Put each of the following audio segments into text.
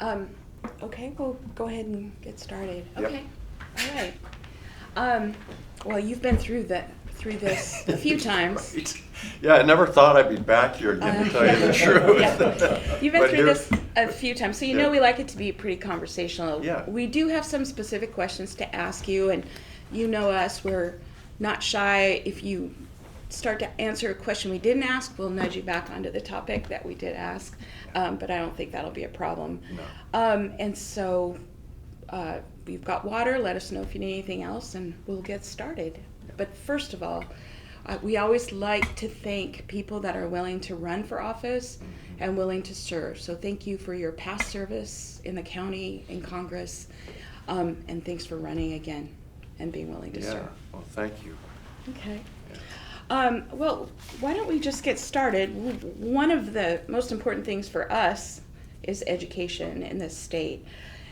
Um, okay, we'll go ahead and get started. Yep. Okay, all right. Well, you've been through this a few times. Right. Yeah, I never thought I'd be back here again, to tell you the truth. Yeah. You've been But through this a few times, so you know Yeah. we like it to be pretty conversational. Yeah. We do have some specific questions to ask you, and you know us, we're not shy. If you start to answer a question we didn't ask, we'll nudge you back onto the topic that we did ask, but I don't think that'll be a problem. No. And so we've got water. Let us know if you need anything else, and we'll get started. But first of all, we always like to thank people that are willing to run for office and willing to serve. So thank you for your past service in the county, in Congress, and thanks for running again and being willing to serve. Well, thank you. Okay. Yeah. Well, why don't we just get started? One of the most important things for us is education in this state.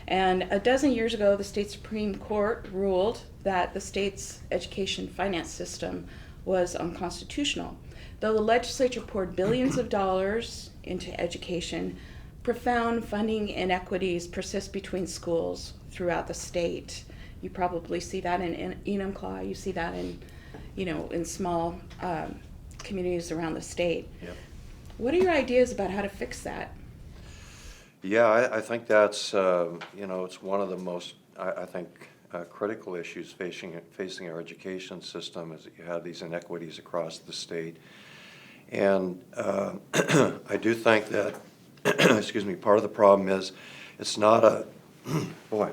And a dozen years ago, the state Supreme Court ruled that the state's education finance system was unconstitutional. Though the legislature poured billions of dollars into education, profound funding inequities persist between schools throughout the state. You probably see that in Enumclaw. You see that in small communities around the state. Yep. What are your ideas about how to fix that? Yeah, I think that's, it's one of the most, I think, critical issues facing our education system is that you have these inequities across the state. And I do think that, excuse me, part of the problem is it's not a, boy,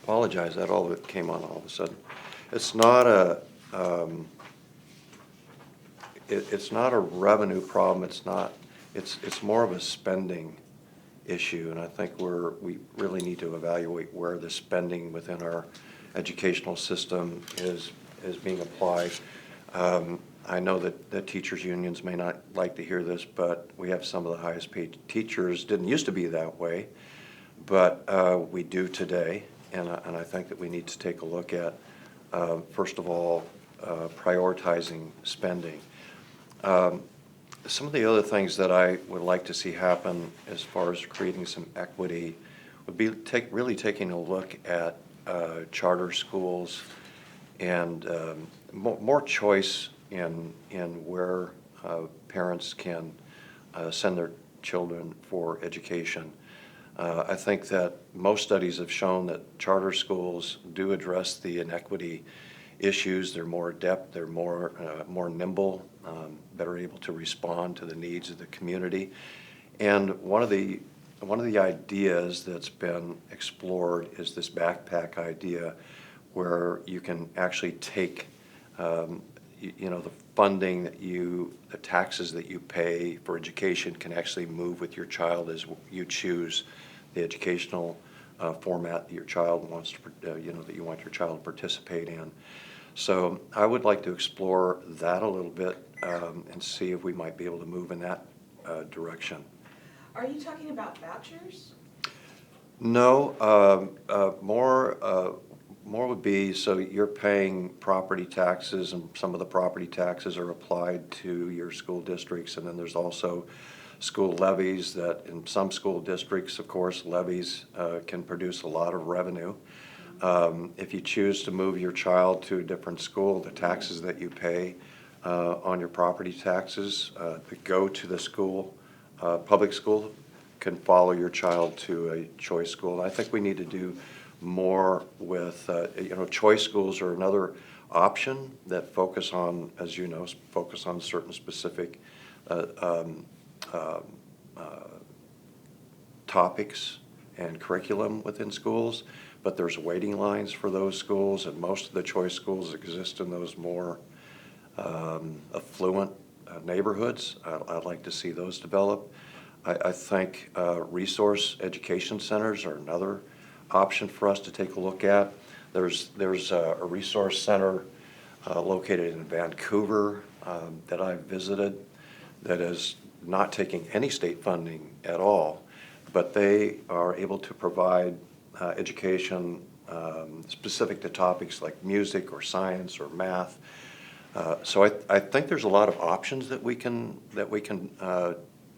apologize, that all that came on all of a sudden. It's not a, it's not a revenue problem. It's more of a spending issue, and I think we really need to evaluate where the spending within our educational system is being applied. I know that teachers' unions may not like to hear this, but we have some of the highest paid teachers. Didn't used to be that way, but we do today, and I think that we need to take a look at, first of all, prioritizing spending. Some of the other things that I would like to see happen as far as creating some equity would be really taking a look at charter schools and more choice in where parents can send their children for education. I think that most studies have shown that charter schools do address the inequity issues. They're more adept, they're more nimble, better able to respond to the needs of the community. And one of the ideas that's been explored is this backpack idea, where you can actually take the funding the taxes that you pay for education can actually move with your child as you choose the educational format that your child wants to, that you want your child to participate in. So I would like to explore that a little bit and see if we might be able to move in that direction. Are you talking about vouchers? No, more would be, so you're paying property taxes, and some of the property taxes are applied to your school districts, and then there's also school levies that in some school districts, of course, levies can produce a lot of revenue. If you choose to move your child to a different school, the taxes that you pay on your property taxes that go to the school, public school, can follow your child to a choice school. I think we need to do more with, choice schools are another option that focus on, as you know, focus on certain specific topics and curriculum within schools. But there's waiting lines for those schools, and most of the choice schools exist in those more affluent neighborhoods. I'd like to see those develop. I think resource education centers are another option for us to take a look at. There's a resource center located in Vancouver that I've visited that is not taking any state funding at all, but they are able to provide education specific to topics like music or science or math. So I think there's a lot of options that we can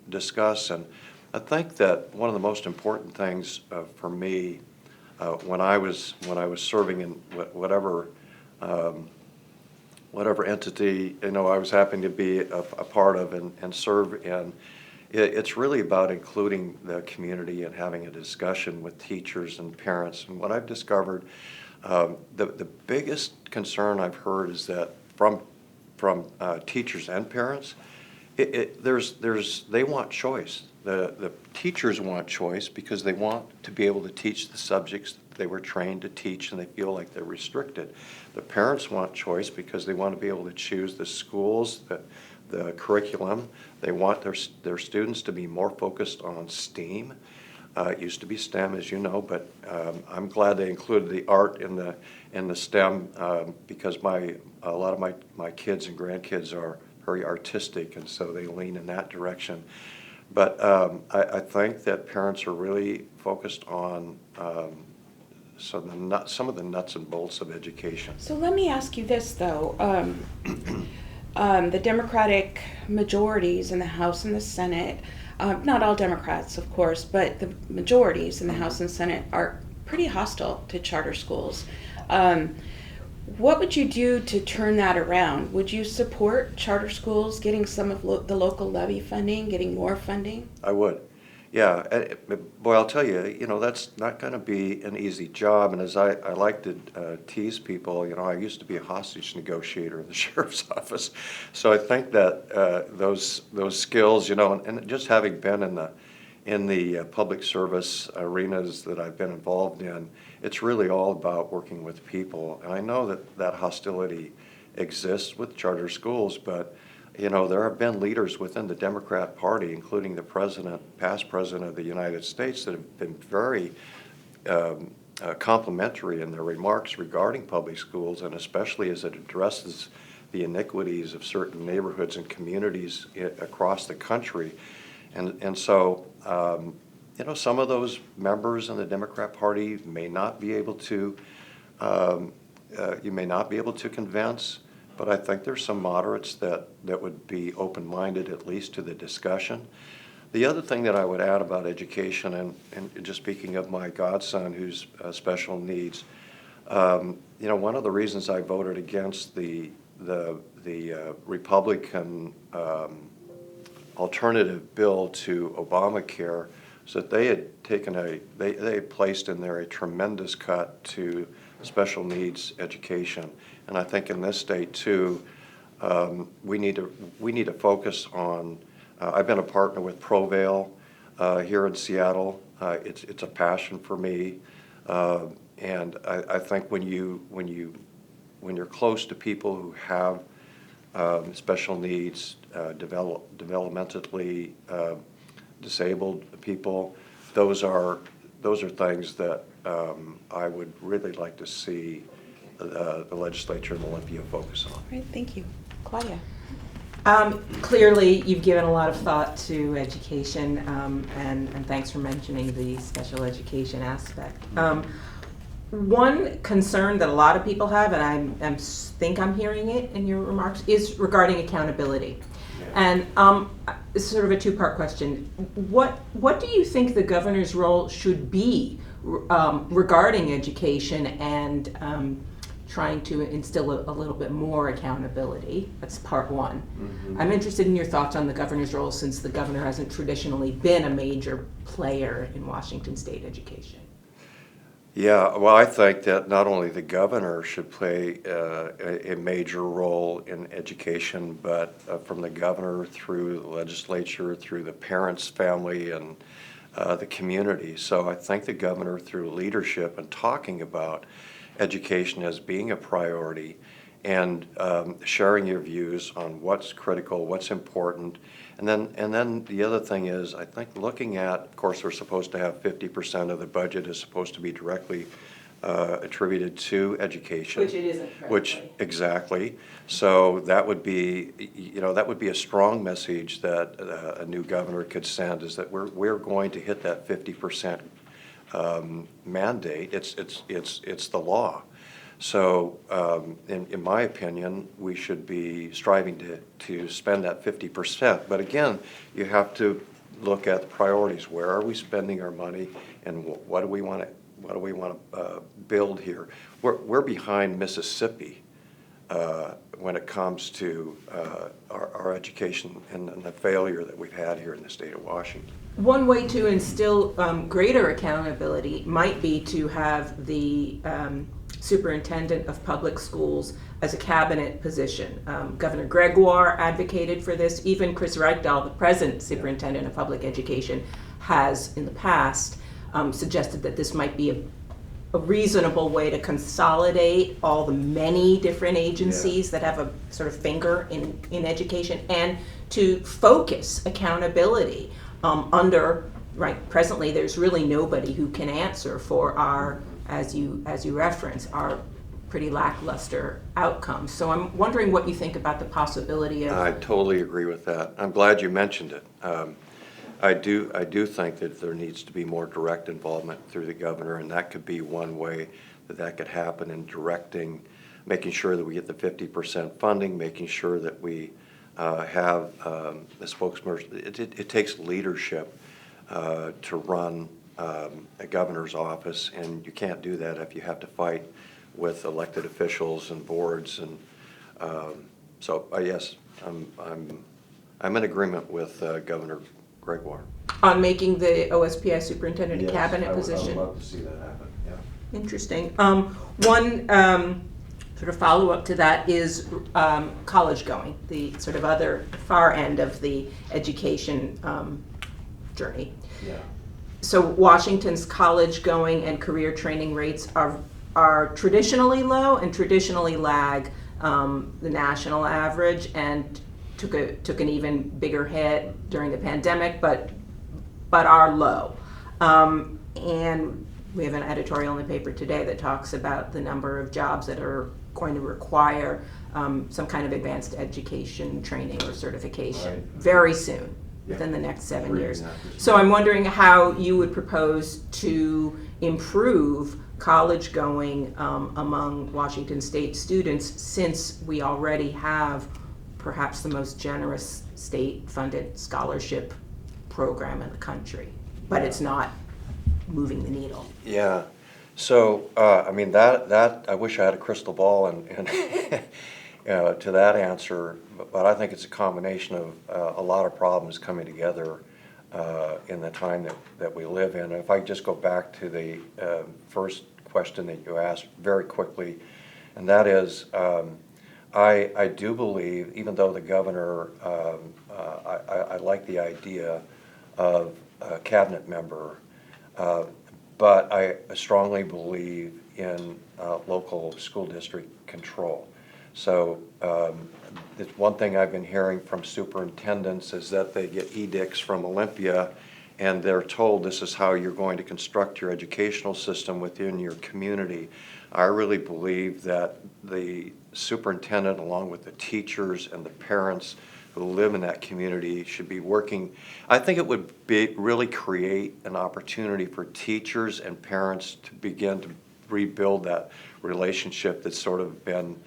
discuss, and I think that one of the most important things for me when I was serving in whatever whatever entity I was happening to be a part of and serve in, it's really about including the community and having a discussion with teachers and parents. And what I've discovered, the biggest concern I've heard is that from teachers and parents, they want choice. The teachers want choice because they want to be able to teach the subjects that they were trained to teach, and they feel like they're restricted. The parents want choice because they want to be able to choose the schools, the curriculum. They want their students to be more focused on STEAM. It used to be STEM, as you know, but I'm glad they included the art in the STEM because a lot of my kids and grandkids are very artistic, and so they lean in that direction. But I think that parents are really focused on some of the nuts and bolts of education. So let me ask you this, though. The Democratic majorities in the House and the Senate, not all Democrats, of course, but the majorities in the House and Senate are pretty hostile to charter schools. What would you do to turn that around? Would you support charter schools getting some of the local levy funding, getting more funding? I would. Yeah, boy, I'll tell you, that's not going to be an easy job. And as I like to tease people, I used to be a hostage negotiator in the sheriff's office. So I think that those skills, and just having been in the public service arenas that I've been involved in, it's really all about working with people. And I know that hostility exists with charter schools, but there have been leaders within the Democrat Party, including the past president of the United States, that have been very complimentary in their remarks regarding public schools, and especially as it addresses the iniquities of certain neighborhoods and communities across the country. And so, some of those members in the Democrat Party may not be able to, you may not be able to convince. But I think there's some moderates that would be open-minded, at least to the discussion. The other thing that I would add about education, and just speaking of my godson who's special needs, one of the reasons I voted against the Republican alternative bill to Obamacare is that they had they had placed in there a tremendous cut to special needs education. And I think in this state too, we need to focus on. I've been a partner with Provale here in Seattle. It's a passion for me, and I think when you're close to people who have special needs, developmentally disabled people, those are things that I would really like to see the legislature in Olympia focus on. All right, thank you. Claudia. Clearly, you've given a lot of thought to education, and thanks for mentioning the special education aspect. One concern that a lot of people have, and I think I'm hearing it in your remarks, is regarding accountability. Yeah. And it's sort of a two-part question. What do you think the governor's role should be regarding education and trying to instill a little bit more accountability? That's part one. Mm-hmm. I'm interested in your thoughts on the governor's role, since the governor hasn't traditionally been a major player in Washington state education. Yeah, well, I think that not only the governor should play a major role in education, but from the governor through the legislature, through the parents' family, and the community. So I think the governor, through leadership and talking about education as being a priority, and sharing your views on what's critical, what's important. And then the other thing is, I think looking at, of course, we're supposed to have 50% of the budget is supposed to be directly attributed to education. Which it isn't currently. Which, exactly. So that would be, a strong message that a new governor could send, is that we're going to hit that 50% mandate. It's the law. So, in my opinion, we should be striving to spend that 50%. But again, you have to look at the priorities. Where are we spending our money, and what do we want to build here? We're behind Mississippi when it comes to our education and the failure that we've had here in the state of Washington. One way to instill greater accountability might be to have the superintendent of public schools as a cabinet position. Governor Gregoire advocated for this. Even Chris Reichert, the present superintendent of public education, has in the past suggested that this might be a reasonable way to consolidate all the many different agencies that have a sort of finger in education, and to focus accountability presently there's really nobody who can answer for our, as you reference, our pretty lackluster outcomes. So I'm wondering what you think about the possibility of... I totally agree with that. I'm glad you mentioned it. I do think that there needs to be more direct involvement through the governor, and that could be one way that could happen, in directing, making sure that we get the 50% funding, making sure that we have the spokesperson. It takes leadership to run a governor's office, and you can't do that if you have to fight with elected officials and boards. And so yes, I'm in agreement with Governor Gregoire on making the OSPI superintendent a cabinet position. I would love to see that happen. Yeah. Interesting. One sort of follow-up to that is college going, the sort of other far end of the education journey. Yeah. So Washington's college going and career training rates are traditionally low and traditionally lag the national average, and took an even bigger hit during the pandemic, but are low. And we have an editorial in the paper today that talks about the number of jobs that are going to require some kind of advanced education training or certification very soon, within the next 7 years. So I'm wondering how you would propose to improve college going among Washington State students, since we already have perhaps the most generous state-funded scholarship program in the country, but it's not moving the needle. Yeah. So I mean, that I wish I had a crystal ball and to that answer, but I think it's a combination of a lot of problems coming together in the time that we live in. If I just go back to the first question that you asked very quickly, and that is, I do believe, even though the governor, I like the idea of a cabinet member, but I strongly believe in local school district control. So one thing I've been hearing from superintendents is that they get edicts from Olympia, and they're told this is how you're going to construct your educational system within your community. I really believe that the superintendent, along with the teachers and the parents who live in that community, should be working. I think it would really create an opportunity for teachers and parents to begin to rebuild that relationship that's sort of been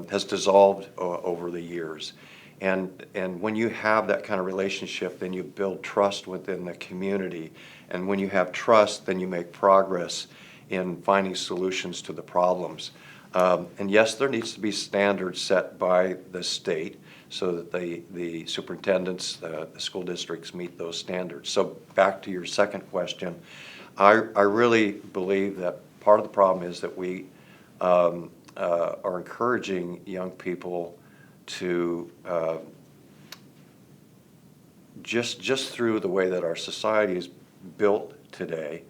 has dissolved over the years. And when you have that kind of relationship, then you build trust within the community. And when you have trust, then you make progress in finding solutions to the problems. And yes, there needs to be standards set by the state so that the superintendents, the school districts meet those standards. So back to your second question, I really believe that part of the problem is that we are encouraging young people to just through the way that our society is built today,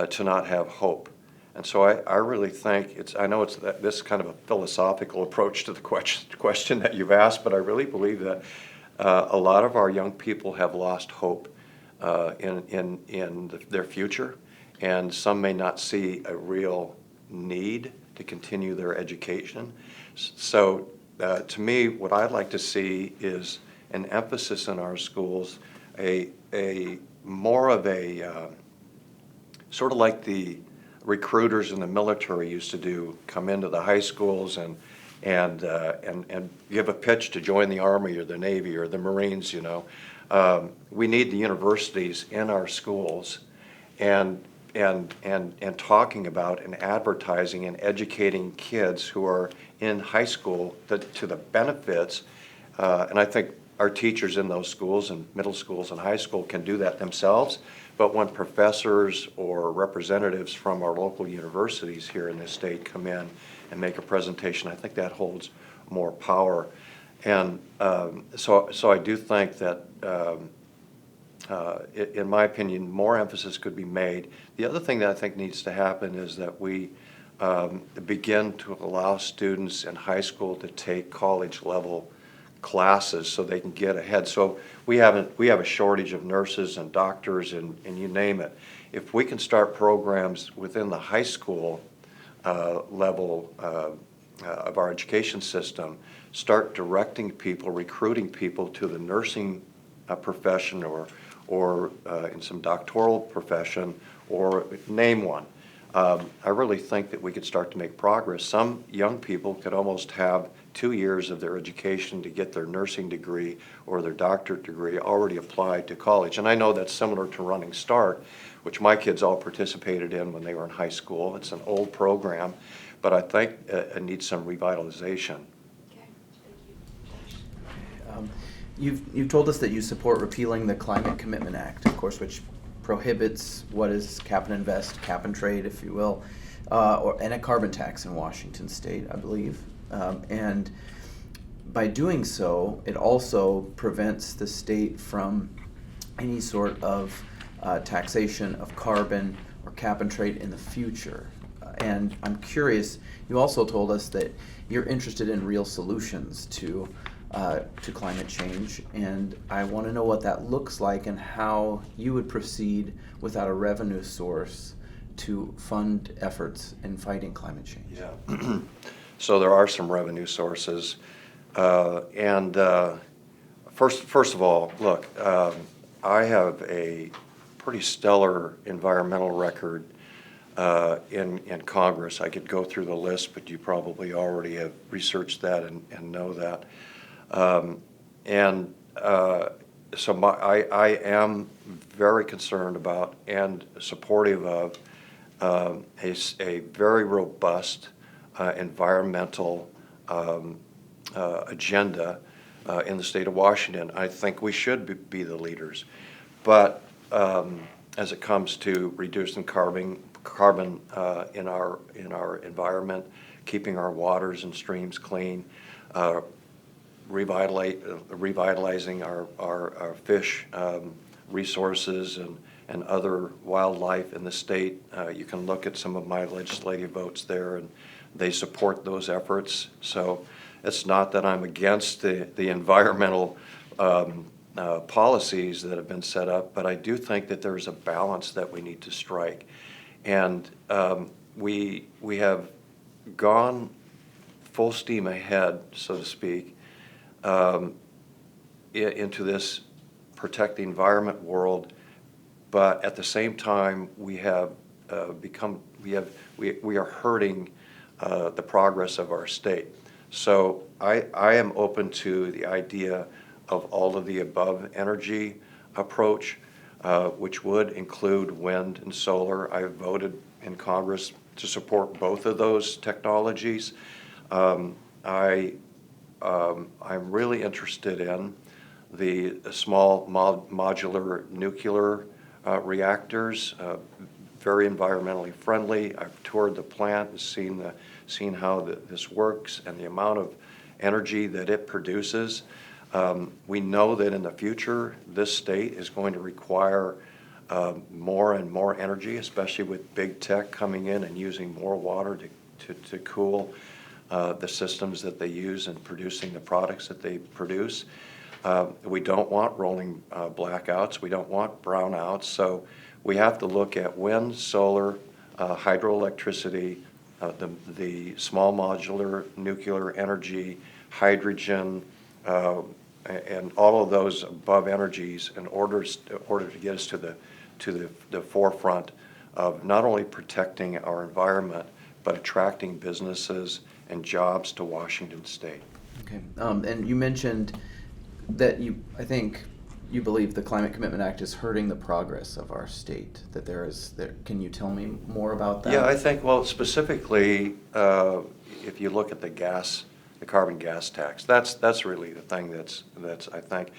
to not have hope. And so I really think I know it's this kind of a philosophical approach to the question that you've asked, but I really believe that a lot of our young people have lost hope in their future, and some may not see a real need to continue their education. So to me, what I'd like to see is an emphasis in our schools, a more of a sort of like the recruiters in the military used to do, come into the high schools and give a pitch to join the Army or the Navy or the Marines, you know. We need the universities in our schools and talking about and advertising and educating kids who are in high school to the benefits. And I think our teachers in those schools and middle schools and high school can do that themselves. But when professors or representatives from our local universities here in this state come in and make a presentation, I think that holds more power. And so I do think that, in my opinion, more emphasis could be made. The other thing that I think needs to happen is that we begin to allow students in high school to take college level classes so they can get ahead. So we have a shortage of nurses and doctors and you name it. If we can start programs within the high school level of our education system, start directing people, recruiting people to the nursing profession or in some doctoral profession, or name one. I really think that we could start to make progress. Some young people could almost have 2 years of their education to get their nursing degree or their doctorate degree already applied to college. And I know that's similar to Running Start, which my kids all participated in when they were in high school. It's an old program, but I think it needs some revitalization. You've told us that you support repealing the Climate Commitment Act, of course, which prohibits what is cap and invest, cap and trade, if you will, and a carbon tax in Washington State, I believe. And by doing so, it also prevents the state from any sort of taxation of carbon or cap and trade in the future. And I'm curious, you also told us that you're interested in real solutions to climate change, and I want to know what that looks like and how you would proceed without a revenue source to fund efforts in fighting climate change. Yeah. So there are some revenue sources, and first of all, look, I have a pretty stellar environmental record in Congress. I could go through the list, but you probably already have researched that and know that. So I am very concerned about and supportive of a very robust environmental agenda in the state of Washington. I think we should be the leaders. But as it comes to reducing carbon in our environment, keeping our waters and streams clean, revitalizing our fish resources and other wildlife in the state. You can look at some of my legislative votes there, and they support those efforts. So it's not that I'm against the environmental policies that have been set up, but I do think that there's a balance that we need to strike. And we have gone full steam ahead, so to speak, into this protect the environment world, but at the same time we have we are hurting the progress of our state. So I am open to the idea of all of the above energy approach, which would include wind and solar. I have voted in Congress to support both of those technologies. I'm really interested in the small modular nuclear reactors, very environmentally friendly. I've toured the plant and seen how this works and the amount of energy that it produces. We know that in the future, this state is going to require more and more energy, especially with big tech coming in and using more water to cool the systems that they use in producing the products that they produce. We don't want rolling blackouts. We don't want brownouts. So we have to look at wind, solar, hydroelectricity, the small modular nuclear energy, hydrogen, and all of those above energies in order to get us to the forefront of not only protecting our environment, but attracting businesses and jobs to Washington State. Okay, and you mentioned that I think you believe the Climate Commitment Act is hurting the progress of our state? That can you tell me more about that? Yeah, I think, well, specifically, if you look at the carbon gas tax, that's really the thing that's I think,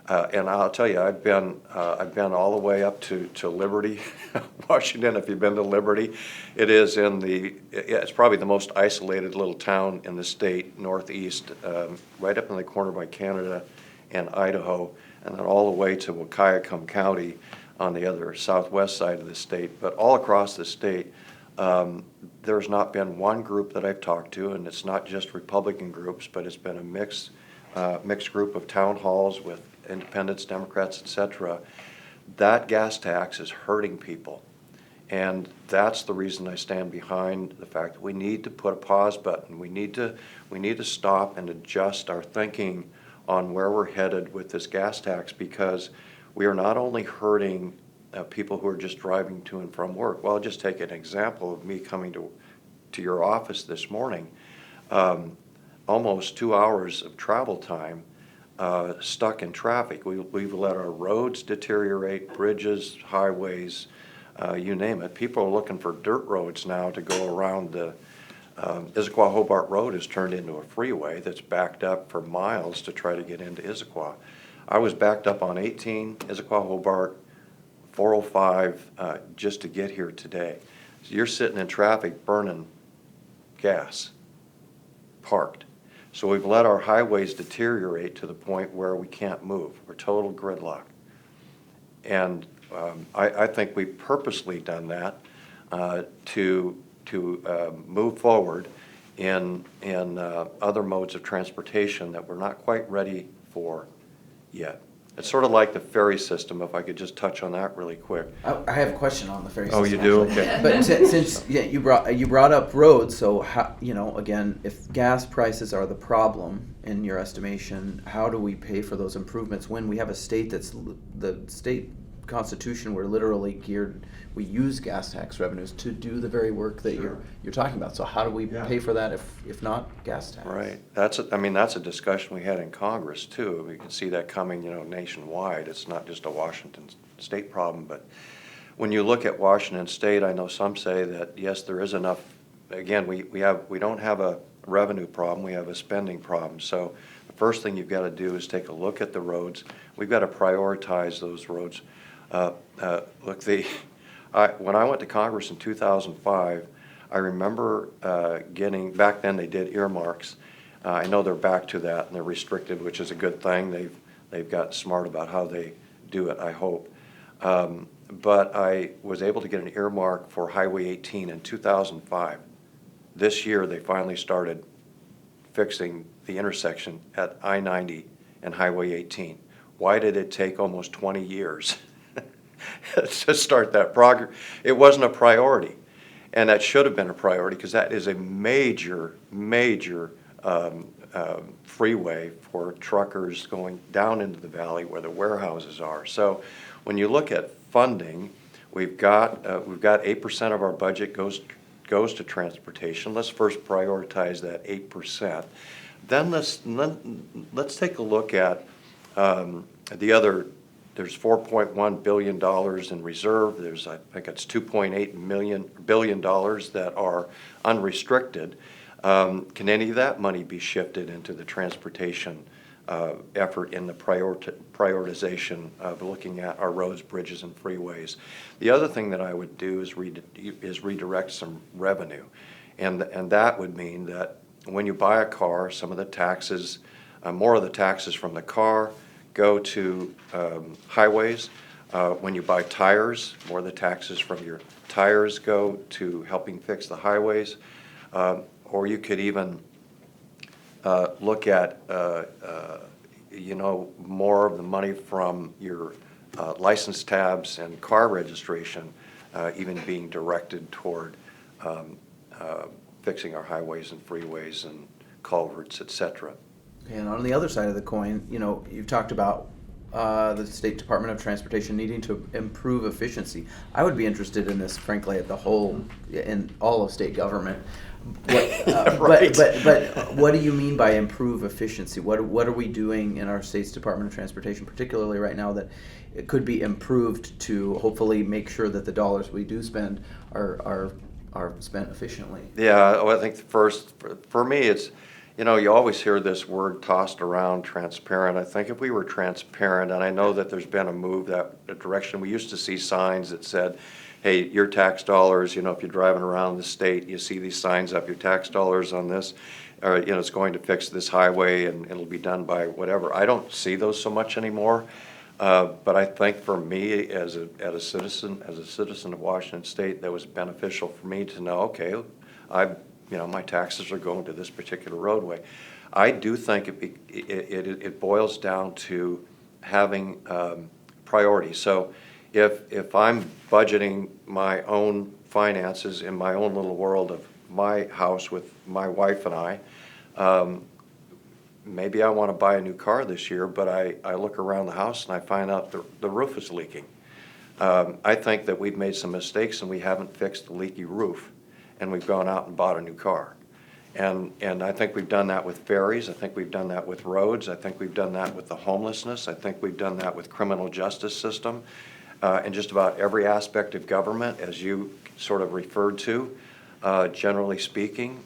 and I'll tell you, I've been all the way up to Liberty, Washington. If you've been to Liberty, it's probably the most isolated little town in the state, northeast, right up in the corner by Canada and Idaho, and then all the way to Wahkiakum County on the other southwest side of the state. But all across the state, there's not been one group that I've talked to, and it's not just Republican groups, but it's been a mixed group of town halls with independents, Democrats, etc. That gas tax is hurting people. And that's the reason I stand behind the fact that we need to put a pause button. We need to stop and adjust our thinking on where we're headed with this gas tax, because we are not only hurting people who are just driving to and from work. Well, I'll just take an example of me coming to your office this morning. Almost 2 hours of travel time stuck in traffic. We've let our roads deteriorate, bridges, highways, you name it. People are looking for dirt roads now to go around the Issaquah-Hobart Road has turned into a freeway that's backed up for miles to try to get into Issaquah. I was backed up on 18, Issaquah-Hobart, 405, just to get here today. So you're sitting in traffic burning gas, parked. So we've let our highways deteriorate to the point where we can't move. We're total gridlock. And I think we've purposely done that to move forward in other modes of transportation that we're not quite ready for yet. It's sort of like the ferry system, if I could just touch on that really quick. I have a question on the ferry system. Oh, you do? Actually. Okay. But since you brought up roads, so how, again, if gas prices are the problem in your estimation, how do we pay for those improvements when we have a state that's the state constitution? We're literally geared. We use gas tax revenues to do the very work that you're talking about. So how do we pay for that if not gas tax? Right. That's a discussion we had in Congress too. We can see that coming, nationwide. It's not just a Washington state problem, but when you look at Washington state, I know some say that yes, there is enough. Again, we don't have a revenue problem. We have a spending problem. So the first thing you've got to do is take a look at the roads. We've got to prioritize those roads. When I went to Congress in 2005, I remember back then they did earmarks. I know they're back to that and they're restricted, which is a good thing. They've gotten smart about how they do it, I hope. But I was able to get an earmark for Highway 18 in 2005. This year they finally started fixing the intersection at I-90 and Highway 18. Why did it take almost 20 years to start that progress? It wasn't a priority, and that should have been a priority because that is a major freeway for truckers going down into the valley where the warehouses are. So when you look at funding, we've got 8% of our budget goes to transportation. Let's first prioritize that 8%. Then let's take a look at the other. There's $4.1 billion in reserve. There's, I think it's $2.8 billion that are unrestricted. Can any of that money be shifted into the transportation effort in the prioritization of looking at our roads, bridges, and freeways? The other thing that I would do is redirect some revenue. And that would mean that when you buy a car, some of the taxes, more of the taxes from the car go to highways. When you buy tires, more of the taxes from your tires go to helping fix the highways. Or you could even look at more of the money from your license tabs and car registration even being directed toward fixing our highways and freeways and culverts, etc. And on the other side of the coin, you've talked about the State Department of Transportation needing to improve efficiency. I would be interested in this, frankly, in all of state government. Right. But what do you mean by improve efficiency? What are we doing in our state's Department of Transportation, particularly right now, that it could be improved to hopefully make sure that the dollars we do spend are spent efficiently? Yeah, well, I think first, for me, it's, you always hear this word tossed around, transparent. I think if we were transparent, and I know that there's been a move that direction, we used to see signs that said, hey, your tax dollars, if you're driving around the state, you see these signs up, your tax dollars on this, or, it's going to fix this highway and it'll be done by whatever. I don't see those so much anymore. But I think for me, as a citizen of Washington State, that was beneficial for me to know, okay, my taxes are going to this particular roadway. I do think it boils down to having priorities. So if I'm budgeting my own finances in my own little world of my house with my wife and I, maybe I want to buy a new car this year, but I look around the house and I find out the roof is leaking. I think that we've made some mistakes and we haven't fixed the leaky roof, and we've gone out and bought a new car. And I think we've done that with ferries. I think we've done that with roads. I think we've done that with the homelessness. I think we've done that with criminal justice system, and just about every aspect of government, as you sort of referred to. Generally speaking,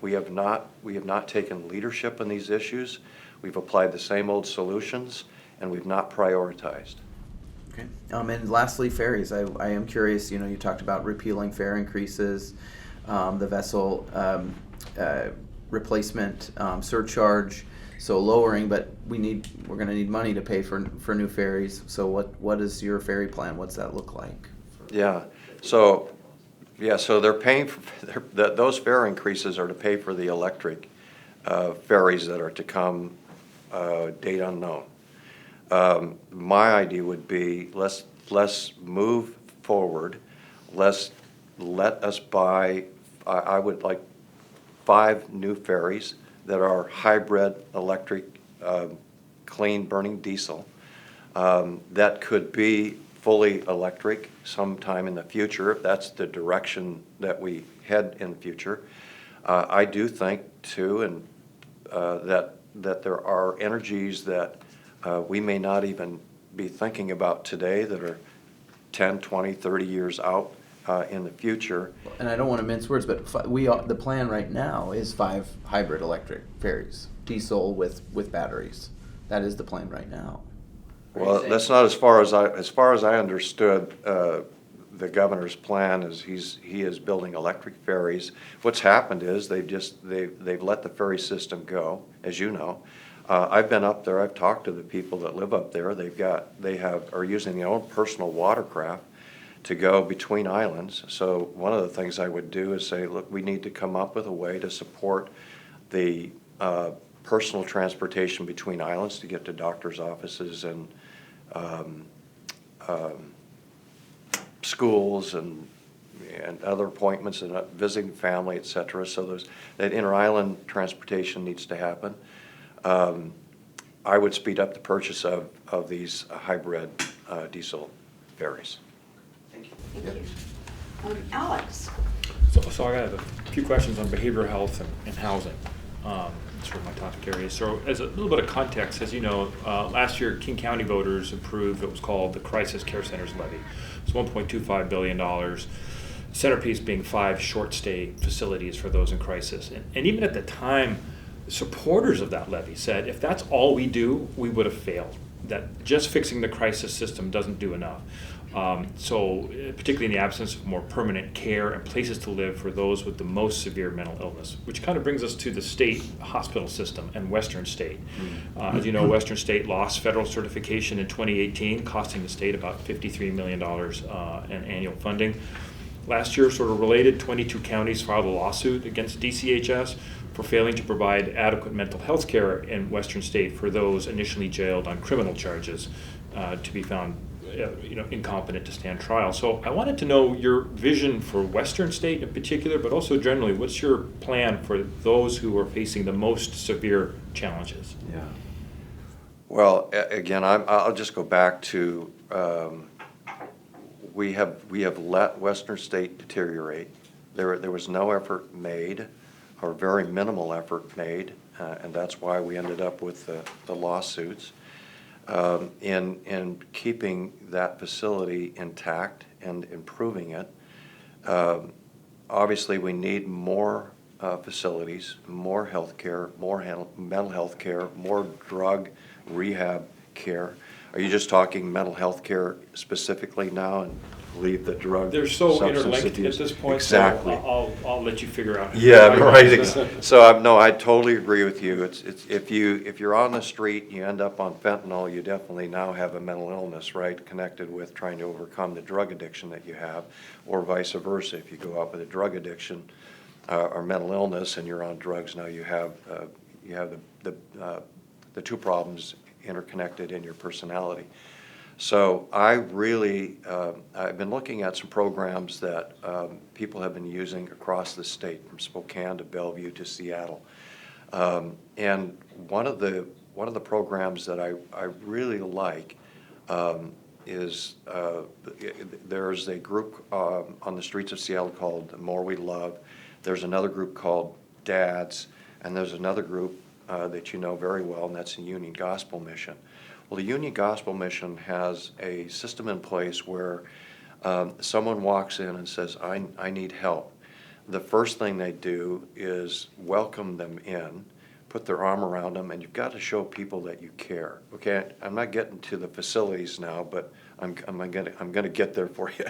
we have not taken leadership in these issues. We've applied the same old solutions, and we've not prioritized. Okay. And lastly, ferries. I am curious. You talked about repealing fare increases, the vessel replacement surcharge. So lowering, but we're going to need money to pay for new ferries. So what is your ferry plan? What's that look like? Yeah. So they're paying for those fare increases are to pay for the electric ferries that are to come, date unknown. My idea would be let's move forward. Let us buy. I would like 5 new ferries that are hybrid electric, clean burning diesel, that could be fully electric sometime in the future, if that's the direction that we head in the future. I do think too, and that there are energies that we may not even be thinking about today that are 10, 20, 30 years out in the future. And I don't want to mince words, but the plan right now is 5 hybrid electric ferries, diesel with batteries. That is the plan right now. Well, that's not as far as I understood. The governor's plan is he is building electric ferries. What's happened is they've let the ferry system go, as you know. I've been up there. I've talked to the people that live up there. They are using their own personal watercraft to go between islands. So one of the things I would do is say, look, we need to come up with a way to support the personal transportation between islands to get to doctors' offices and schools and other appointments and visiting family, et cetera. So that inter-island transportation needs to happen. I would speed up the purchase of these hybrid diesel ferries. Thank you. Alex? So I got a few questions on behavioral health and housing. Sort of my topic area. So as a little bit of context, as you know, last year King County voters approved what was called the Crisis Care Centers Levy. It's $1.25 billion. Centerpiece being 5 short stay facilities for those in crisis. And even at the time, supporters of that levy said if that's all we do, we would have failed. That just fixing the crisis system doesn't do enough. So particularly in the absence of more permanent care and places to live for those with the most severe mental illness, which kind of brings us to the state hospital system and Western State. As you know, Western State lost federal certification in 2018, costing the state about $53 million in annual funding. Last year, sort of related, 22 counties filed a lawsuit against DCHS for failing to provide adequate mental health care in Western State for those initially jailed on criminal charges to be found incompetent to stand trial. So I wanted to know your vision for Western State in particular, but also generally, what's your plan for those who are facing the most severe challenges? Yeah. Well, again, I'll just go back to we have let Western State deteriorate There was no effort made, or very minimal effort made, and that's why we ended up with the lawsuits, in keeping that facility intact and improving it. Obviously, we need more facilities, more health care, more mental health care, more drug rehab care. Are you just talking mental health care specifically now and leave the drug? They're so substance interlinked at abuse? this point, Exactly. so I'll let you figure out. Yeah, how you right. want to do that. So no, I totally agree with you. It's if you're on the street, you end up on fentanyl, you definitely now have a mental illness, right, connected with trying to overcome the drug addiction that you have, or vice versa. If you go out with a drug addiction or mental illness and you're on drugs, now you have the two problems interconnected in your personality. So I really, I've been looking at some programs that people have been using across the state, from Spokane to Bellevue to Seattle. And one of the programs that I really like is there's a group on the streets of Seattle called The More We Love. There's another group called Dads, and there's another group that you know very well, and that's the Union Gospel Mission. Well, the Union Gospel Mission has a system in place where someone walks in and says, I need help. The first thing they do is welcome them in, put their arm around them, and you've got to show people that you care. Okay, I'm not getting to the facilities now, but I'm gonna get there for you.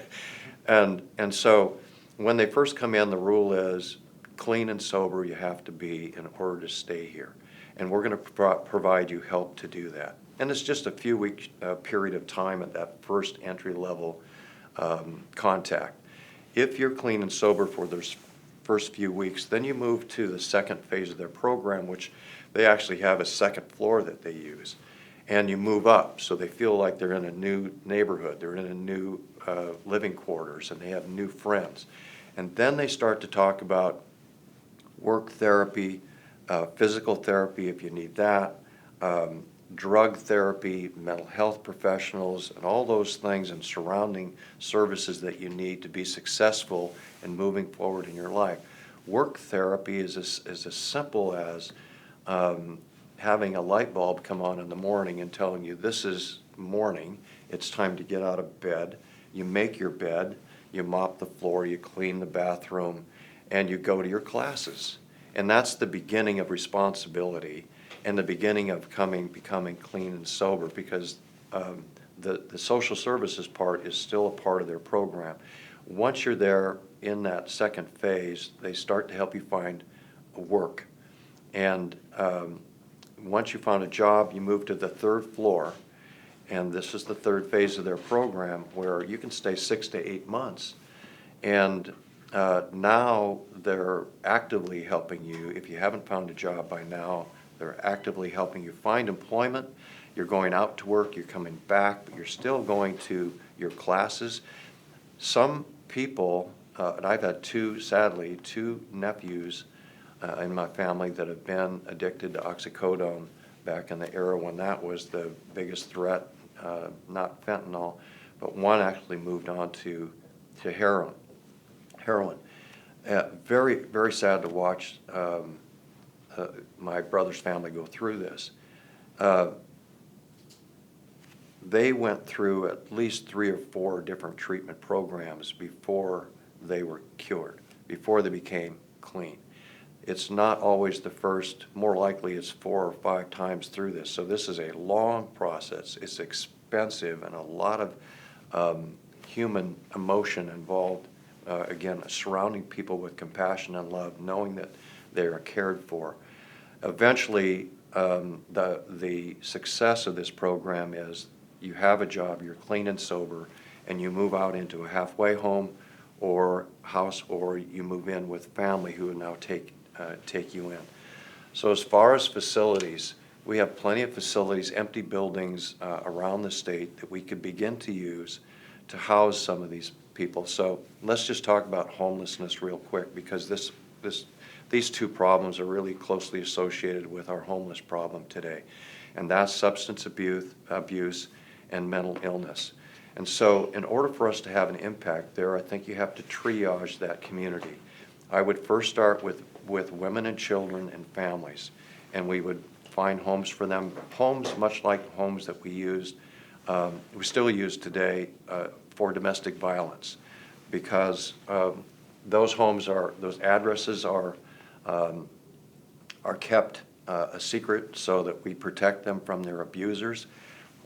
And so when they first come in, the rule is clean and sober you have to be in order to stay here. And we're going to provide you help to do that. And it's just a few week period of time at that first entry level contact. If you're clean and sober for those first few weeks, then you move to the second phase of their program, which they actually have a second floor that they use. And you move up, so they feel like they're in a new neighborhood, they're in a new living quarters, and they have new friends. And then they start to talk about work therapy, physical therapy if you need that, drug therapy, mental health professionals, and all those things and surrounding services that you need to be successful in moving forward in your life. Work therapy is as simple as having a light bulb come on in the morning and telling you this is morning, it's time to get out of bed. You make your bed, you mop the floor, you clean the bathroom, and you go to your classes. And that's the beginning of responsibility and the beginning of becoming clean and sober, because the social services part is still a part of their program. Once you're there in that second phase, they start to help you find work. And once you found a job, you move to the third floor, and this is the third phase of their program where you can stay 6 to 8 months. And now they're actively helping you. If you haven't found a job by now, they're actively helping you find employment. You're going out to work, you're coming back, but you're still going to your classes. Some people, and I've had sadly, two nephews in my family that have been addicted to oxycodone back in the era when that was the biggest threat, not fentanyl, but one actually moved on to heroin. Very, very sad to watch my brother's family go through this. They went through at least 3 or 4 different treatment programs before they were cured, before they became clean. It's not always the first, more likely it's 4 or 5 times through this. So this is a long process. It's expensive and a lot of human emotion involved. Again, surrounding people with compassion and love, knowing that they are cared for. Eventually, the success of this program is you have a job, you're clean and sober, and you move out into a halfway home or house, or you move in with family who will now take you in. So as far as facilities, we have plenty of facilities, empty buildings around the state that we could begin to use to house some of these people. So let's just talk about homelessness real quick, because these two problems are really closely associated with our homeless problem today, and that's substance abuse and mental illness. And so in order for us to have an impact there, I think you have to triage that community. I would first start with women and children and families, and we would find homes for them, homes much like homes that we still use today for domestic violence, because those addresses are kept a secret so that we protect them from their abusers.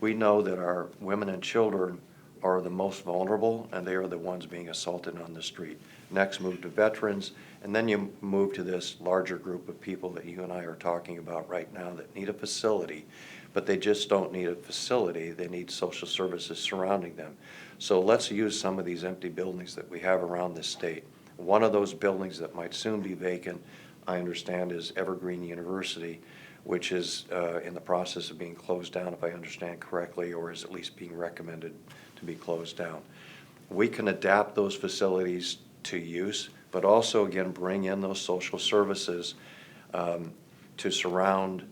We know that our women and children are the most vulnerable, and they are the ones being assaulted on the street. Next, move to veterans, and then you move to this larger group of people that you and I are talking about right now that need a facility, but they just don't need a facility, they need social services surrounding them. So let's use some of these empty buildings that we have around this state. One of those buildings that might soon be vacant, I understand, is Evergreen University, which is in the process of being closed down, if I understand correctly, or is at least being recommended to be closed down. We can adapt those facilities to use, but also, again, bring in those social services to surround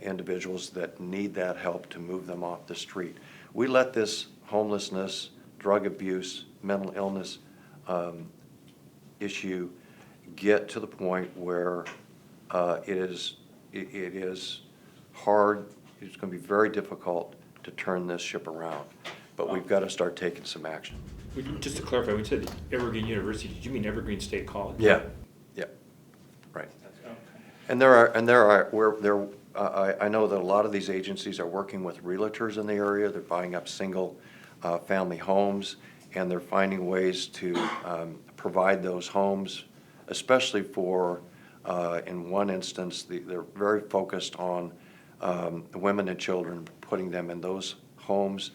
individuals that need that help to move them off the street. We let this homelessness, drug abuse, mental illness issue get to the point where it is hard, it's going to be very difficult to turn this ship around. But we've got to start taking some action. Just to clarify, when you said Evergreen University, did you mean Evergreen State College? Yeah, right. And I know that a lot of these agencies are working with realtors in the area. They're buying up single family homes, and they're finding ways to provide those homes, especially for, in one instance, they're very focused on women and children, putting them in those homes.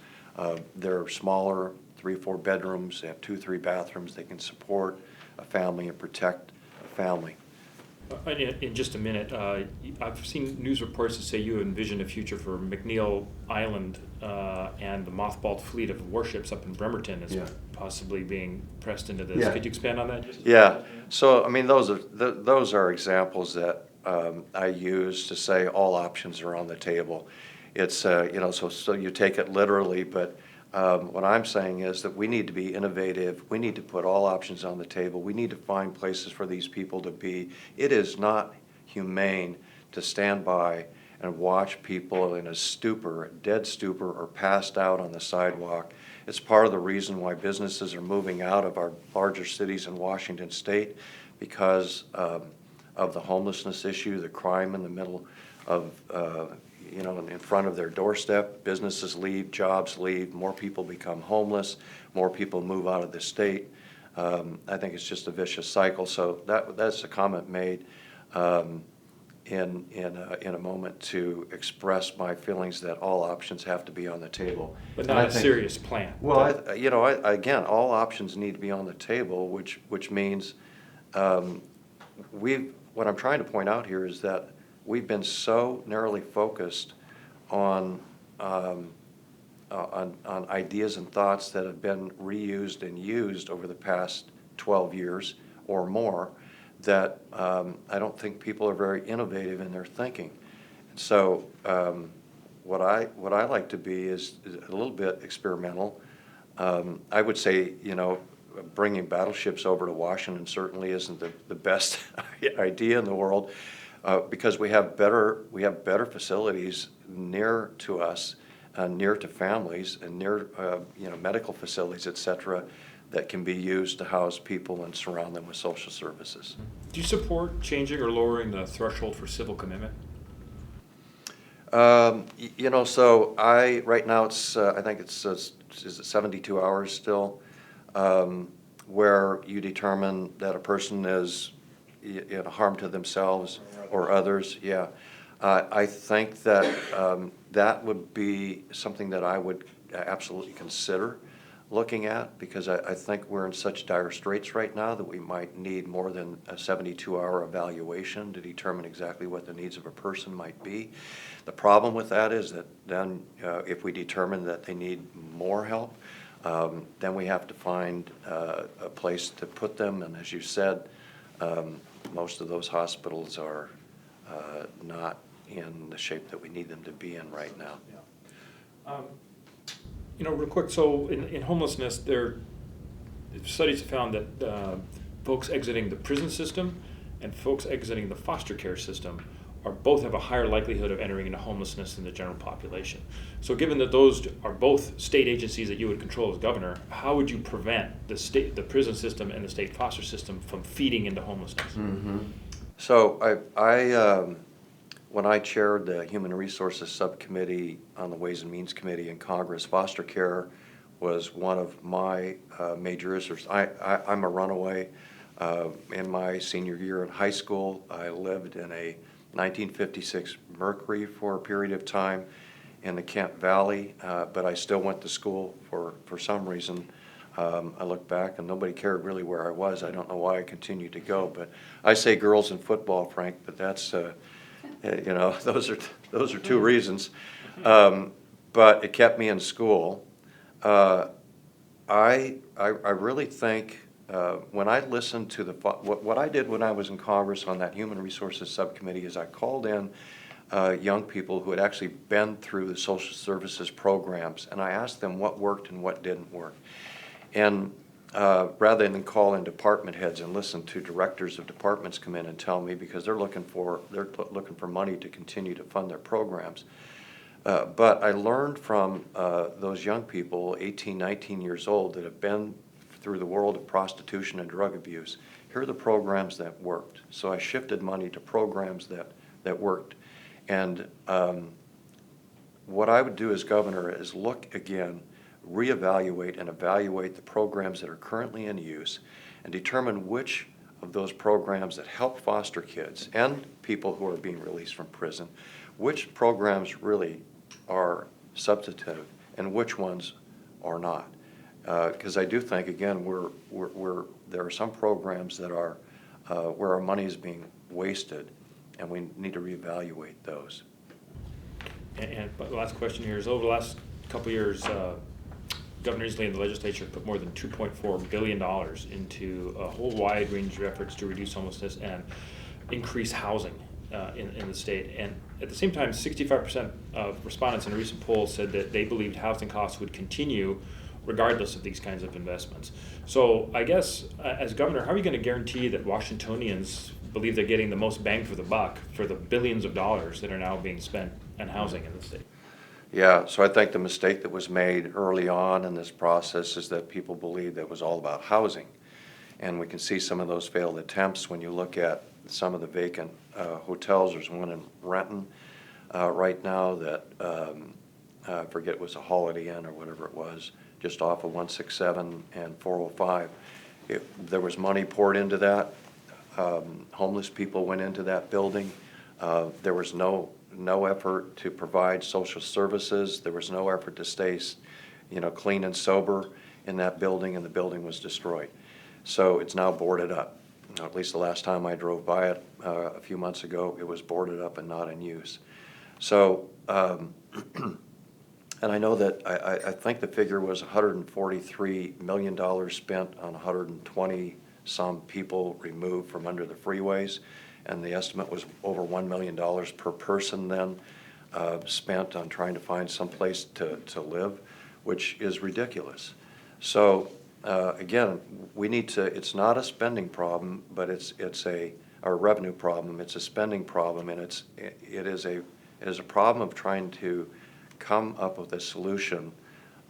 They're smaller, 3 or 4 bedrooms, they have 2 or 3 bathrooms. They can support a family and protect a family. In just a minute, I've seen news reports that say you envision a future for McNeil Island and the mothballed fleet of warships up in Bremerton is possibly being pressed into this. Yeah. Could you expand on that? Yeah. So, I mean, those are examples that I use to say all options are on the table. It's, so you take it literally, but what I'm saying is that we need to be innovative. We need to put all options on the table. We need to find places for these people to be. It is not humane to stand by and watch people in a stupor, a dead stupor, or passed out on the sidewalk. It's part of the reason why businesses are moving out of our larger cities in Washington State, because of the homelessness issue, the crime in the middle of in front of their doorstep. Businesses leave, jobs leave, more people become homeless, more people move out of the state. I think it's just a vicious cycle. So that's a comment made in a moment to express my feelings that all options have to be on the table. But not a serious plan. Well, again, all options need to be on the table, which means what I'm trying to point out here is that we've been so narrowly focused on ideas and thoughts that have been reused and used over the past 12 years or more that I don't think people are very innovative in their thinking. So what I like to be is a little bit experimental. I would say, bringing battleships over to Washington certainly isn't the best idea in the world. Because we have better facilities near to us, near to families, and near medical facilities, et cetera, that can be used to house people and surround them with social services. Do you support changing or lowering the threshold for civil commitment? So right now it's I think it's is it 72 hours still, where you determine that a person is harm to themselves or others. Yeah, I think that that would be something that I would absolutely consider looking at, because I think we're in such dire straits right now that we might need more than a 72-hour evaluation to determine exactly what the needs of a person might be. The problem with that is that then if we determine that they need more help, then we have to find a place to put them, and as you said, most of those hospitals are not in the shape that we need them to be in right now. Real quick, so in homelessness, studies have found that folks exiting the prison system and folks exiting the foster care system both have a higher likelihood of entering into homelessness than the general population. So given that those are both state agencies that you would control as governor, how would you prevent the prison system and the state foster system from feeding into homelessness? Mm-hmm. So I when I chaired the Human Resources Subcommittee on the Ways and Means Committee in Congress, foster care was one of my major issues. I'm a runaway. In my senior year in high school, I lived in a 1956 Mercury for a period of time in the Kent Valley, but I still went to school for some reason. I look back and nobody cared really where I was. I don't know why I continued to go, but I say girls in football, Frank, but that's, those are two reasons. But it kept me in school. I really think when I listened to what I did when I was in Congress on that Human Resources Subcommittee is I called in young people who had actually been through the social services programs, and I asked them what worked and what didn't work. And rather than call in department heads and listen to directors of departments come in and tell me, because they're looking for money to continue to fund their programs. But I learned from those young people, 18, 19 years old, that have been through the world of prostitution and drug abuse. Here are the programs that worked. So I shifted money to programs that worked. And what I would do as governor is look again, reevaluate and evaluate the programs that are currently in use and determine which of those programs that help foster kids and people who are being released from prison, which programs really are substantive and which ones are not. Because I do think, again, there are some programs that are where our money is being wasted, and we need to reevaluate those. But the last question here is, over the last couple of years, Governor Inslee and the legislature put more than $2.4 billion into a whole wide range of efforts to reduce homelessness and increase housing in the state. And at the same time, 65% of respondents in a recent poll said that they believed housing costs would continue regardless of these kinds of investments. So I guess as governor, how are you going to guarantee that Washingtonians believe they're getting the most bang for the buck for the billions of dollars that are now being spent on housing in the state? Yeah, so I think the mistake that was made early on in this process is that people believed that it was all about housing. And we can see some of those failed attempts when you look at some of the vacant hotels. There's one in Renton right now that, I forget, it was a Holiday Inn or whatever it was, just off of 167 and 405. There was money poured into that. Homeless people went into that building. There was no effort to provide social services. There was no effort to stay, clean and sober in that building, and the building was destroyed. So it's now boarded up. At least the last time I drove by it a few months ago, it was boarded up and not in use. So, and I know that I think the figure was $143 million spent on 120 some people removed from under the freeways, and the estimate was over $1 million per person then spent on trying to find some place to live, which is ridiculous. So again, we need to, it's not a spending problem, but it's a revenue problem. It's a spending problem, and it is a problem of trying to come up with a solution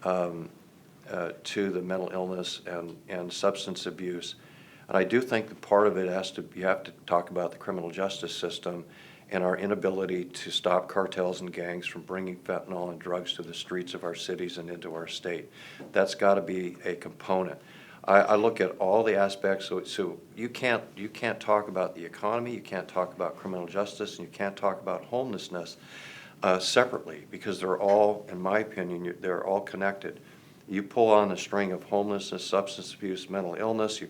to the mental illness and substance abuse. And I do think that part of it you have to talk about the criminal justice system and our inability to stop cartels and gangs from bringing fentanyl and drugs to the streets of our cities and into our state. That's got to be a component. I look at all the aspects, so you can't talk about the economy, you can't talk about criminal justice, and you can't talk about homelessness separately, because they're all, in my opinion, they're all connected. You pull on a string of homelessness, substance abuse, mental illness,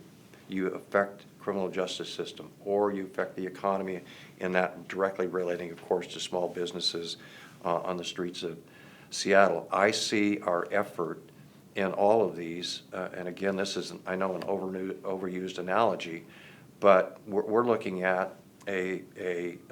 you affect criminal justice system, or you affect the economy in that, directly relating, of course, to small businesses on the streets of Seattle. I see our effort in all of these, and again, this is, I know, an overused analogy, but we're looking at a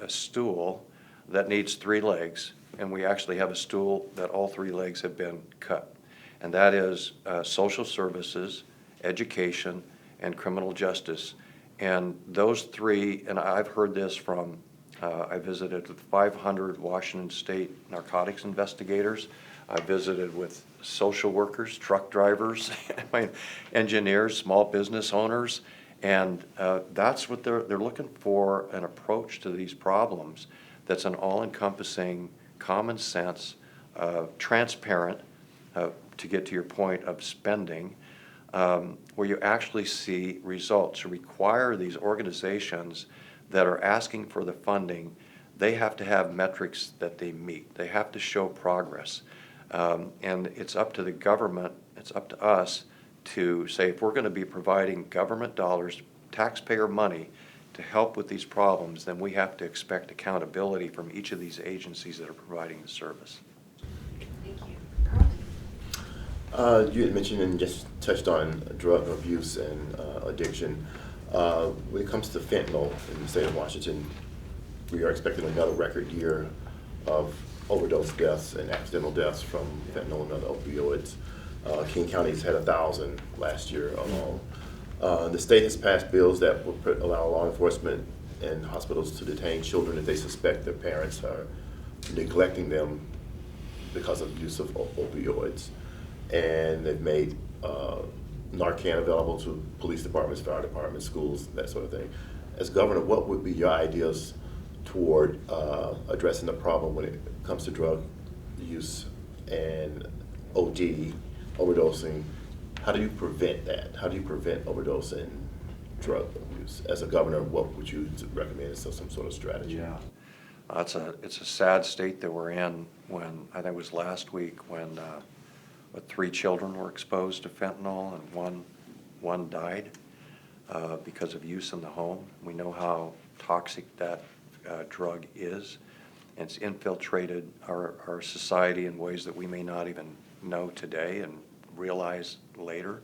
stool that needs 3 legs, and we actually have a stool that all 3 legs have been cut. And that is social services, education, and criminal justice. And those three, and I've heard this from, I visited with 500 Washington State narcotics investigators. I visited with social workers, truck drivers, engineers, small business owners, and that's what they're looking for, an approach to these problems that's an all-encompassing, common sense, transparent, to get to your point of spending, where you actually see results. To require these organizations that are asking for the funding, they have to have metrics that they meet. They have to show progress. And it's up to the government, it's up to us to say, if we're going to be providing government dollars, taxpayer money, to help with these problems, then we have to expect accountability from each of these agencies that are providing the service. Thank you. Carl? You had mentioned and just touched on drug abuse and addiction. When it comes to fentanyl in the state of Washington, we are expecting another record year of overdose deaths and accidental deaths from fentanyl and other opioids. King County's had 1,000 last year alone. The state has passed bills that will allow law enforcement and hospitals to detain children if they suspect their parents are neglecting them because of use of opioids. And they've made Narcan available to police departments, fire departments, schools, that sort of thing. As governor, what would be your ideas toward addressing the problem when it comes to drug use and OD, overdosing? How do you prevent that? How do you prevent overdose and drug abuse? As a governor, what would you recommend as some sort of strategy? Yeah, it's a sad state that we're in. When I think it was last week when 3 children were exposed to fentanyl and one died because of use in the home. We know how toxic that drug is. And it's infiltrated our society in ways that we may not even know today and realize later.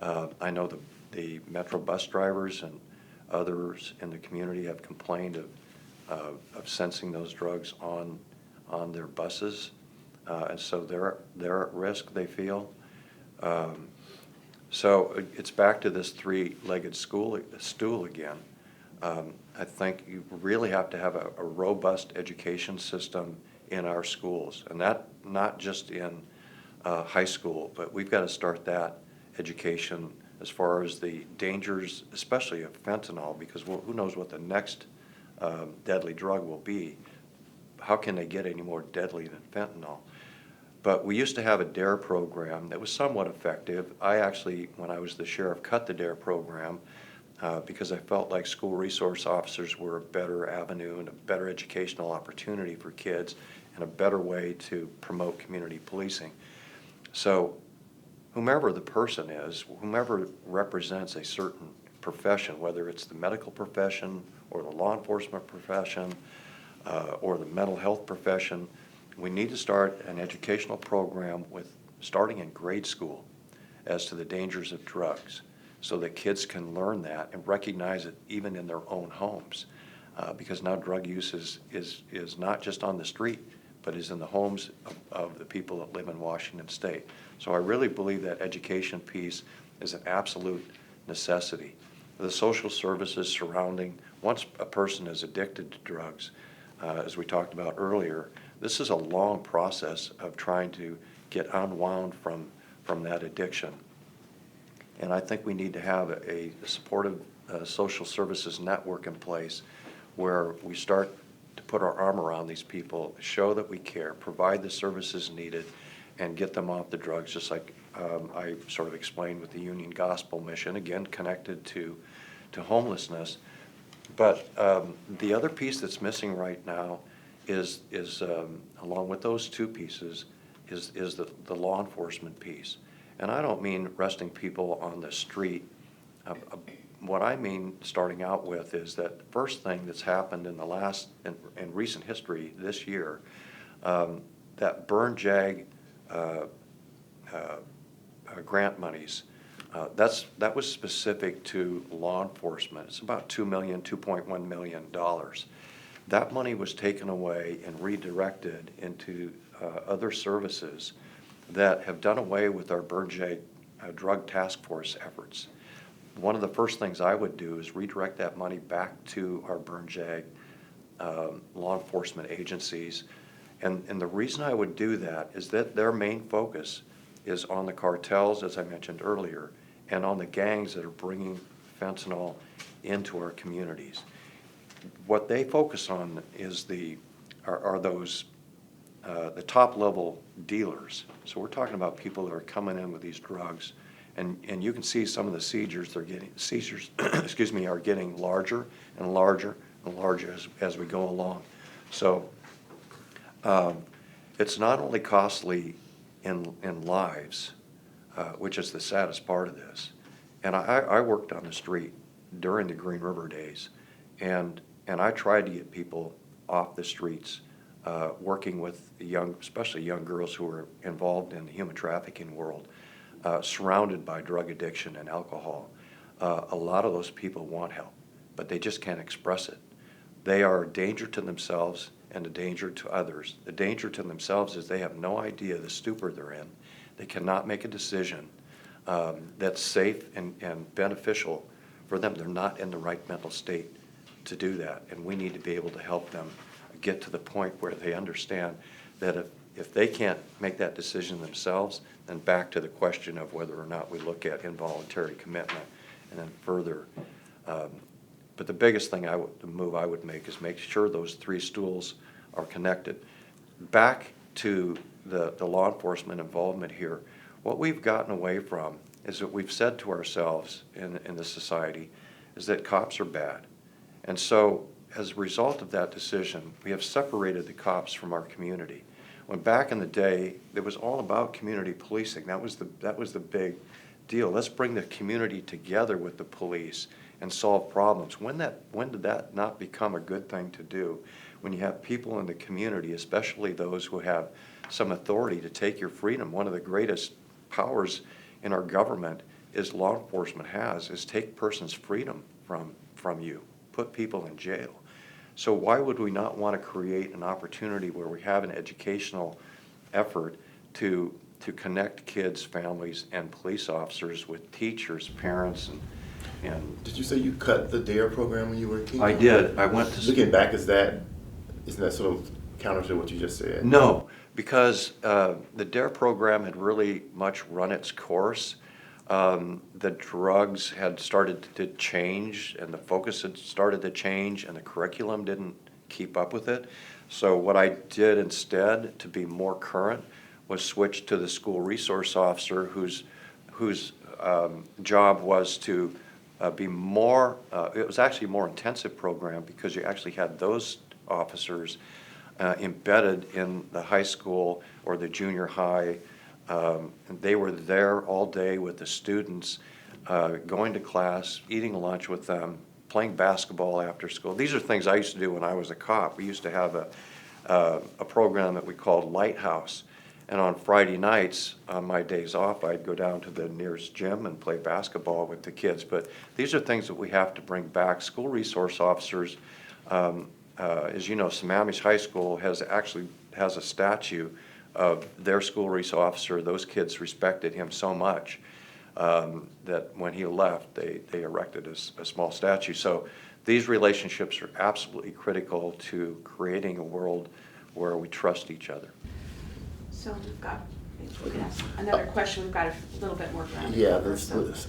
I know the Metro bus drivers and others in the community have complained of sensing those drugs on their buses, and so they're at risk, they feel. So it's back to this three-legged stool again. I think you really have to have a robust education system in our schools, and that not just in high school, but we've got to start that education as far as the dangers, especially of fentanyl, because who knows what the next deadly drug will be. How can they get any more deadly than fentanyl? But we used to have a DARE program that was somewhat effective. I actually, when I was the sheriff, cut the DARE program because I felt like school resource officers were a better avenue and a better educational opportunity for kids and a better way to promote community policing. So whomever the person is, whomever represents a certain profession, whether it's the medical profession or the law enforcement profession or the mental health profession, we need to start an educational program starting in grade school as to the dangers of drugs, so that kids can learn that and recognize it even in their own homes, because now drug use is not just on the street, but is in the homes of the people that live in Washington State. So I really believe that education piece is an absolute necessity. The social services surrounding, once a person is addicted to drugs, as we talked about earlier, this is a long process of trying to get unwound from that addiction. And I think we need to have a supportive social services network in place where we start to put our arm around these people, show that we care, provide the services needed, and get them off the drugs, just like I sort of explained with the Union Gospel Mission, again connected to homelessness. But the other piece that's missing right now is along with those two pieces, is the law enforcement piece. And I don't mean arresting people on the street. What I mean, starting out with, is that the first thing that's happened in recent history this year, that burn jag grant monies, that was specific to law enforcement. It's about $2.1 million. That money was taken away and redirected into other services that have done away with our burn jag drug task force efforts. one of the first things I would do is redirect that money back to our burn jag law enforcement agencies. And the reason I would do that is that their main focus is on the cartels, as I mentioned earlier, and on the gangs that are bringing fentanyl into our communities. What they focus on is are those the top level dealers. So we're talking about people that are coming in with these drugs, and you can see some of the seizures excuse me, are getting larger and larger and larger as we go along. So it's not only costly in lives, which is the saddest part of this. And I worked on the street during the Green River days, and I tried to get people off the streets, working with especially young girls who were involved in the human trafficking world, surrounded by drug addiction and alcohol. A lot of those people want help, but they just can't express it. They are a danger to themselves and a danger to others. The danger to themselves is they have no idea the stupor they're in. They cannot make a decision that's safe and beneficial for them. They're not in the right mental state to do that, and we need to be able to help them get to the point where they understand that if they can't make that decision themselves, then back to the question of whether or not we look at involuntary commitment, and then further. But the biggest thing the move I would make is make sure those three stools are connected. Back to the law enforcement involvement here, what we've gotten away from is that we've said to ourselves in this society is that cops are bad. And so as a result of that decision, we have separated the cops from our community. When back in the day, it was all about community policing. That was the big deal. Let's bring the community together with the police and solve problems. When did that not become a good thing to do? When you have people in the community, especially those who have some authority to take your freedom. One of the greatest powers in our government is law enforcement is take persons' freedom from you, put people in jail. So why would we not want to create an opportunity where we have an educational effort to connect kids, families, and police officers with teachers, parents, and Did you say you cut the DARE program when you were a teen? I did. I went to Looking back, isn't that sort of counter to what you just said? No, because the DARE program had really much run its course. The drugs had started to change, and the focus had started to change, and the curriculum didn't keep up with it. So what I did instead, to be more current, was switch to the school resource officer, whose job was to be more. It was actually a more intensive program because you actually had those officers embedded in the high school or the junior high. And they were there all day with the students, going to class, eating lunch with them, playing basketball after school. These are things I used to do when I was a cop. We used to have a program that we called Lighthouse. And on Friday nights, on my days off, I'd go down to the nearest gym and play basketball with the kids. But these are things that we have to bring back. School resource officers, as you know, Sammamish High School has a statue of their school resource officer. Those kids respected him so much that when he left, they erected a small statue. So these relationships are absolutely critical to creating a world where we trust each other. So we can ask another question. We've got a little bit more ground. Yeah,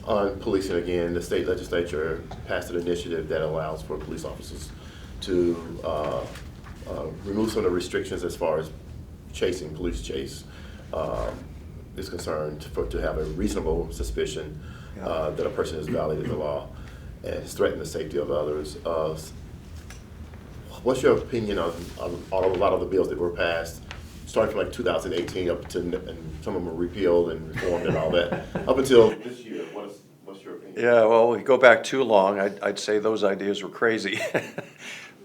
on policing again, the state legislature passed an initiative that allows for police officers to remove some of the restrictions as far as police chase is concerned, to have a reasonable suspicion that a person has violated the law and has threatened the safety of others. What's your opinion on a lot of the bills that were passed, starting from like 2018 up to, and some of them were repealed and reformed and all that, up until this year? What's your opinion? Yeah, well, we go back too long, I'd say those ideas were crazy.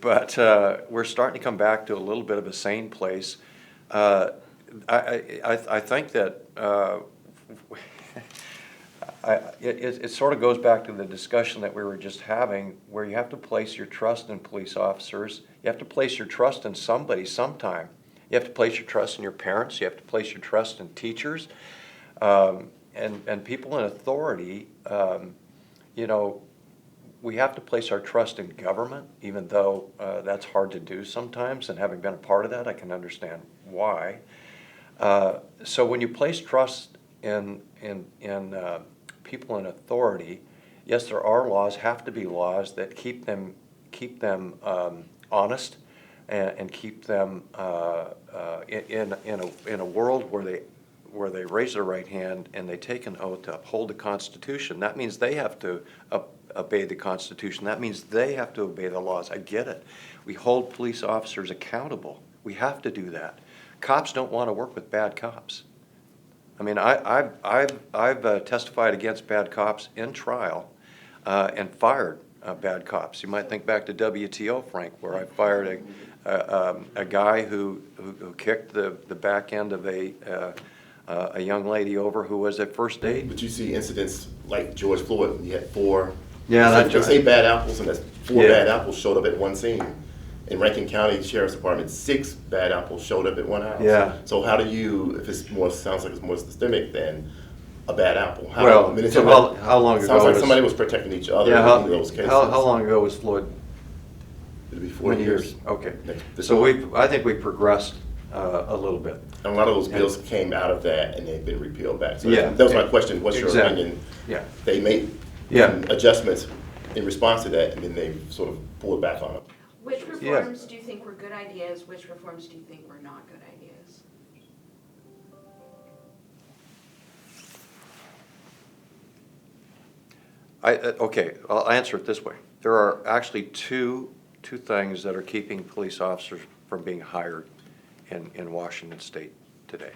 But we're starting to come back to a little bit of a sane place. I think that it sort of goes back to the discussion that we were just having, where you have to place your trust in police officers. You have to place your trust in somebody sometime. You have to place your trust in your parents. You have to place your trust in teachers, and people in authority. you know, we have to place our trust in government, even though that's hard to do sometimes, and having been a part of that, I can understand why. So when you place trust in people in authority, yes, there are laws, have to be laws that keep them honest and keep them in a world where they raise their right hand and they take an oath to uphold the Constitution. That means they have to obey the Constitution. That means they have to obey the laws. I get it. We hold police officers accountable. We have to do that. Cops don't want to work with bad cops. I mean, I've testified against bad cops in trial and fired bad cops. You might think back to WTO, Frank, where I fired a guy who kicked the back end of a young lady over who was at first date. But you see incidents like George Floyd, when you had four, Yeah, they say bad apples, and that's four Yeah. bad apples showed up at one scene. In Rankin County Sheriff's Department, 6 bad apples showed up at one house. Yeah. So how do you, if it's more, sounds like it's more systemic than a bad apple? Well, I mean, it's so about- how long ago Sounds like was- somebody was protecting each other Yeah, in how, those cases. how long ago was Floyd? It'll be 4 Many years. Okay. This So month. I think we progressed a little bit. And a lot of those bills came out of that and they've been repealed back. So Yeah. that was my question, what's your Exactly. opinion? Yeah. They made Yeah. adjustments in response to that, and then they sort of pulled back on them. Which reforms do you think were good ideas? Which reforms do you think were not good ideas? Okay, I'll answer it this way. There are actually two things that are keeping police officers from being hired in Washington State today.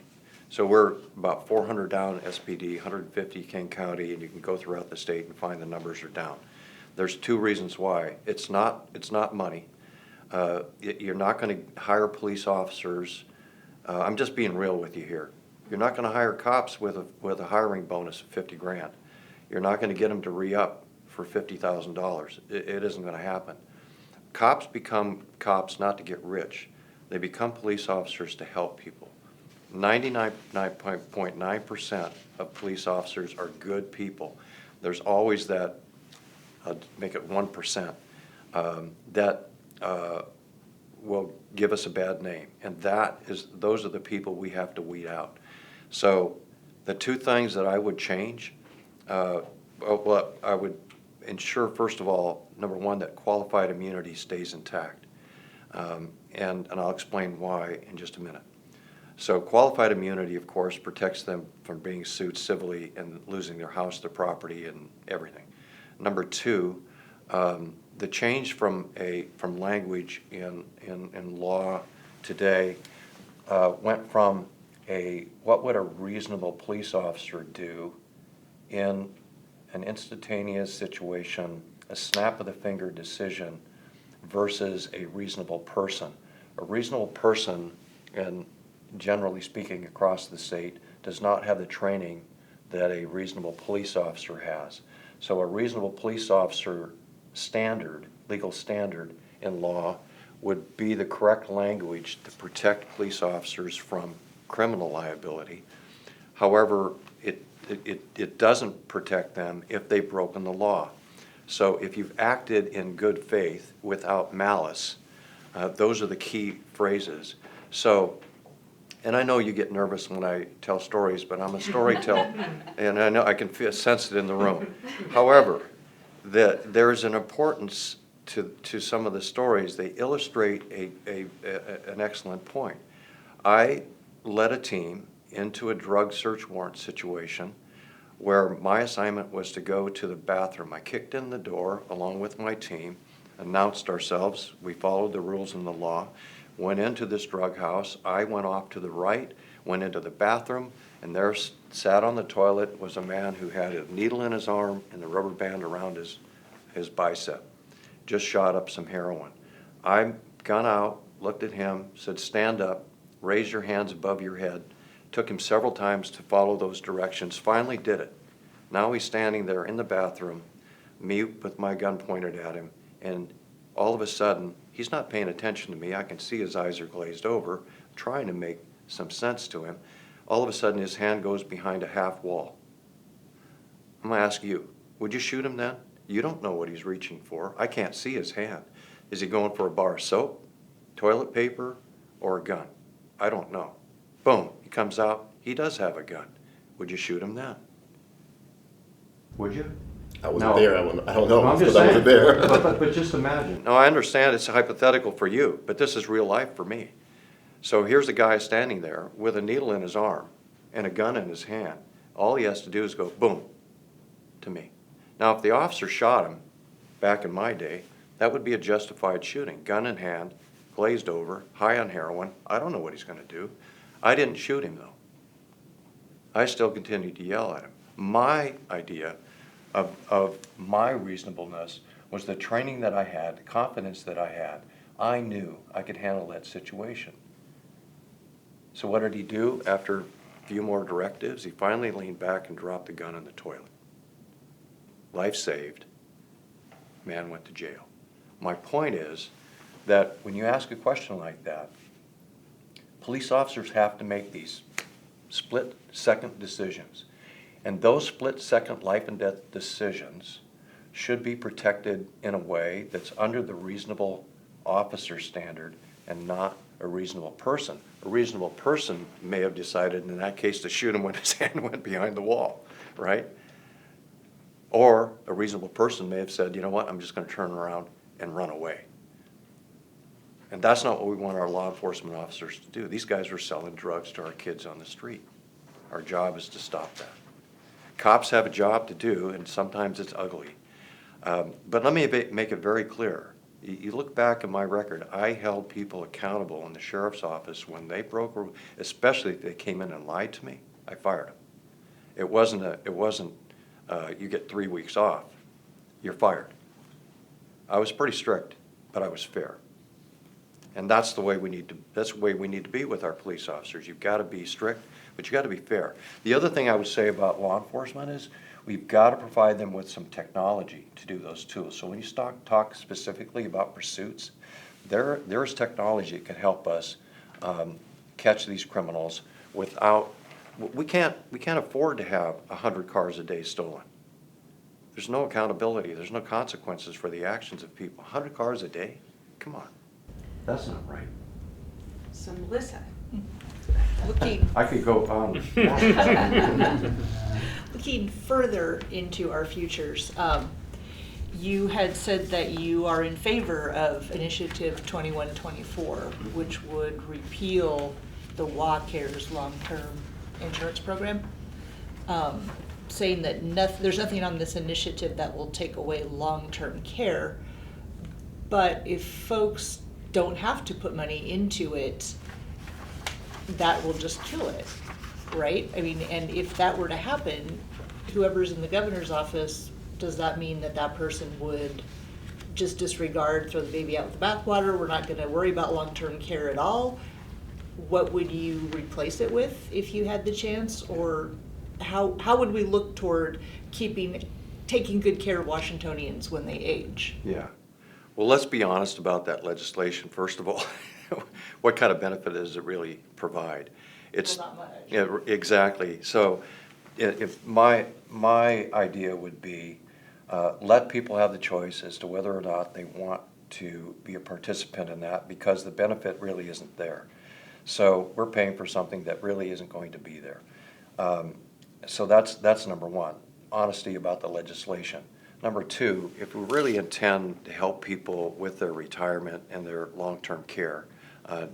So we're about 400 down SPD, 150 King County, and you can go throughout the state and find the numbers are down. There's 2 reasons why. It's not money. You're not going to hire police officers. I'm just being real with you here. You're not going to hire cops with a hiring bonus of 50 grand. You're not going to get them to re-up for $50,000. It isn't going to happen. Cops become cops not to get rich. They become police officers to help people. 99.9% of police officers are good people. There's always that, make it 1%, that will give us a bad name. And those are the people we have to weed out. So the 2 things that I would change, well, I would ensure, first of all, number 1, that qualified immunity stays intact. And I'll explain why in just a minute. So qualified immunity, of course, protects them from being sued civilly and losing their house, their property, and everything. Number 2, the change from language in law today went from what would a reasonable police officer do in an instantaneous situation, a snap of the finger decision, versus a reasonable person. A reasonable person, and generally speaking across the state, does not have the training that a reasonable police officer has. So a reasonable police officer standard, legal standard in law, would be the correct language to protect police officers from criminal liability. However, it doesn't protect them if they've broken the law. So if you've acted in good faith without malice, those are the key phrases. So, and I know you get nervous when I tell stories, but I'm a storyteller, and I know I can sense it in the room. However, there's an importance to some of the stories. They illustrate an excellent point. I led a team into a drug search warrant situation where my assignment was to go to the bathroom. I kicked in the door along with my team, announced ourselves, we followed the rules and the law, went into this drug house. I went off to the right, went into the bathroom, and there sat on the toilet was a man who had a needle in his arm and a rubber band around his bicep. Just shot up some heroin. I got out, looked at him, said, stand up, raise your hands above your head. Took him several times to follow those directions, finally did it. Now he's standing there in the bathroom, me with my gun pointed at him, and all of a sudden, he's not paying attention to me. I can see his eyes are glazed over, trying to make some sense to him. All of a sudden, his hand goes behind a half wall. I'm gonna ask you, Would you shoot him then? You don't know what he's reaching for. I can't see his hand. Is he going for a bar of soap, toilet paper, or a gun? I don't know. Boom, he comes out, he does have a gun. Would you shoot him then? Would you? I wasn't No. there, I don't know, I'm just because I wasn't there. But just imagine. No, I understand it's hypothetical for you, but this is real life for me. So here's a guy standing there with a needle in his arm and a gun in his hand. All he has to do is go boom to me. Now, if the officer shot him back in my day, that would be a justified shooting. Gun in hand, glazed over, high on heroin. I don't know what he's going to do. I didn't shoot him, though. I still continued to yell at him. My idea of my reasonableness was the training that I had, the confidence that I had. I knew I could handle that situation. So what did he do? After a few more directives, he finally leaned back and dropped the gun in the toilet. Life saved. Man went to jail. My point is that when you ask a question like that, police officers have to make these split-second decisions. And those split-second life and death decisions should be protected in a way that's under the reasonable officer standard and not a reasonable person. A reasonable person may have decided in that case to shoot him when his hand went behind the wall, right? Or a reasonable person may have said, you know what, I'm just going to turn around and run away. And that's not what we want our law enforcement officers to do. These guys are selling drugs to our kids on the street. Our job is to stop that. Cops have a job to do, and sometimes it's ugly. But let me make it very clear. You look back at my record, I held people accountable in the sheriff's office when they broke, especially if they came in and lied to me, I fired them. It wasn't you get 3 weeks off, you're fired. I was pretty strict, but I was fair. And that's the way we need to be with our police officers. You've got to be strict, but you got to be fair. The other thing I would say about law enforcement is we've got to provide them with some technology to do those tools. So when you talk specifically about pursuits, there's technology that can help us catch these criminals without. We can't afford to have 100 cars a day stolen. There's no accountability. There's no consequences for the actions of people. 100 cars a day? Come on. That's not right. So Melissa, Looking, I could go on. looking further into our futures, you had said that you are in favor of Initiative 2124, which would repeal the WACARE's long-term insurance program, saying that there's nothing on this initiative that will take away long-term care. But if folks don't have to put money into it, that will just kill it, right? I mean, and if that were to happen, whoever's in the governor's office, does that mean that that person would just disregard, throw the baby out with the bathwater? We're not going to worry about long-term care at all. What would you replace it with if you had the chance? Or how would we look toward taking good care of Washingtonians when they age? Yeah. Well, let's be honest about that legislation, first of all. What kind of benefit does it really provide? It's, Well, not much. Yeah, exactly. So if my idea would be let people have the choice as to whether or not they want to be a participant in that, because the benefit really isn't there. So we're paying for something that really isn't going to be there. So that's number one, honesty about the legislation. Number two, if we really intend to help people with their retirement and their long-term care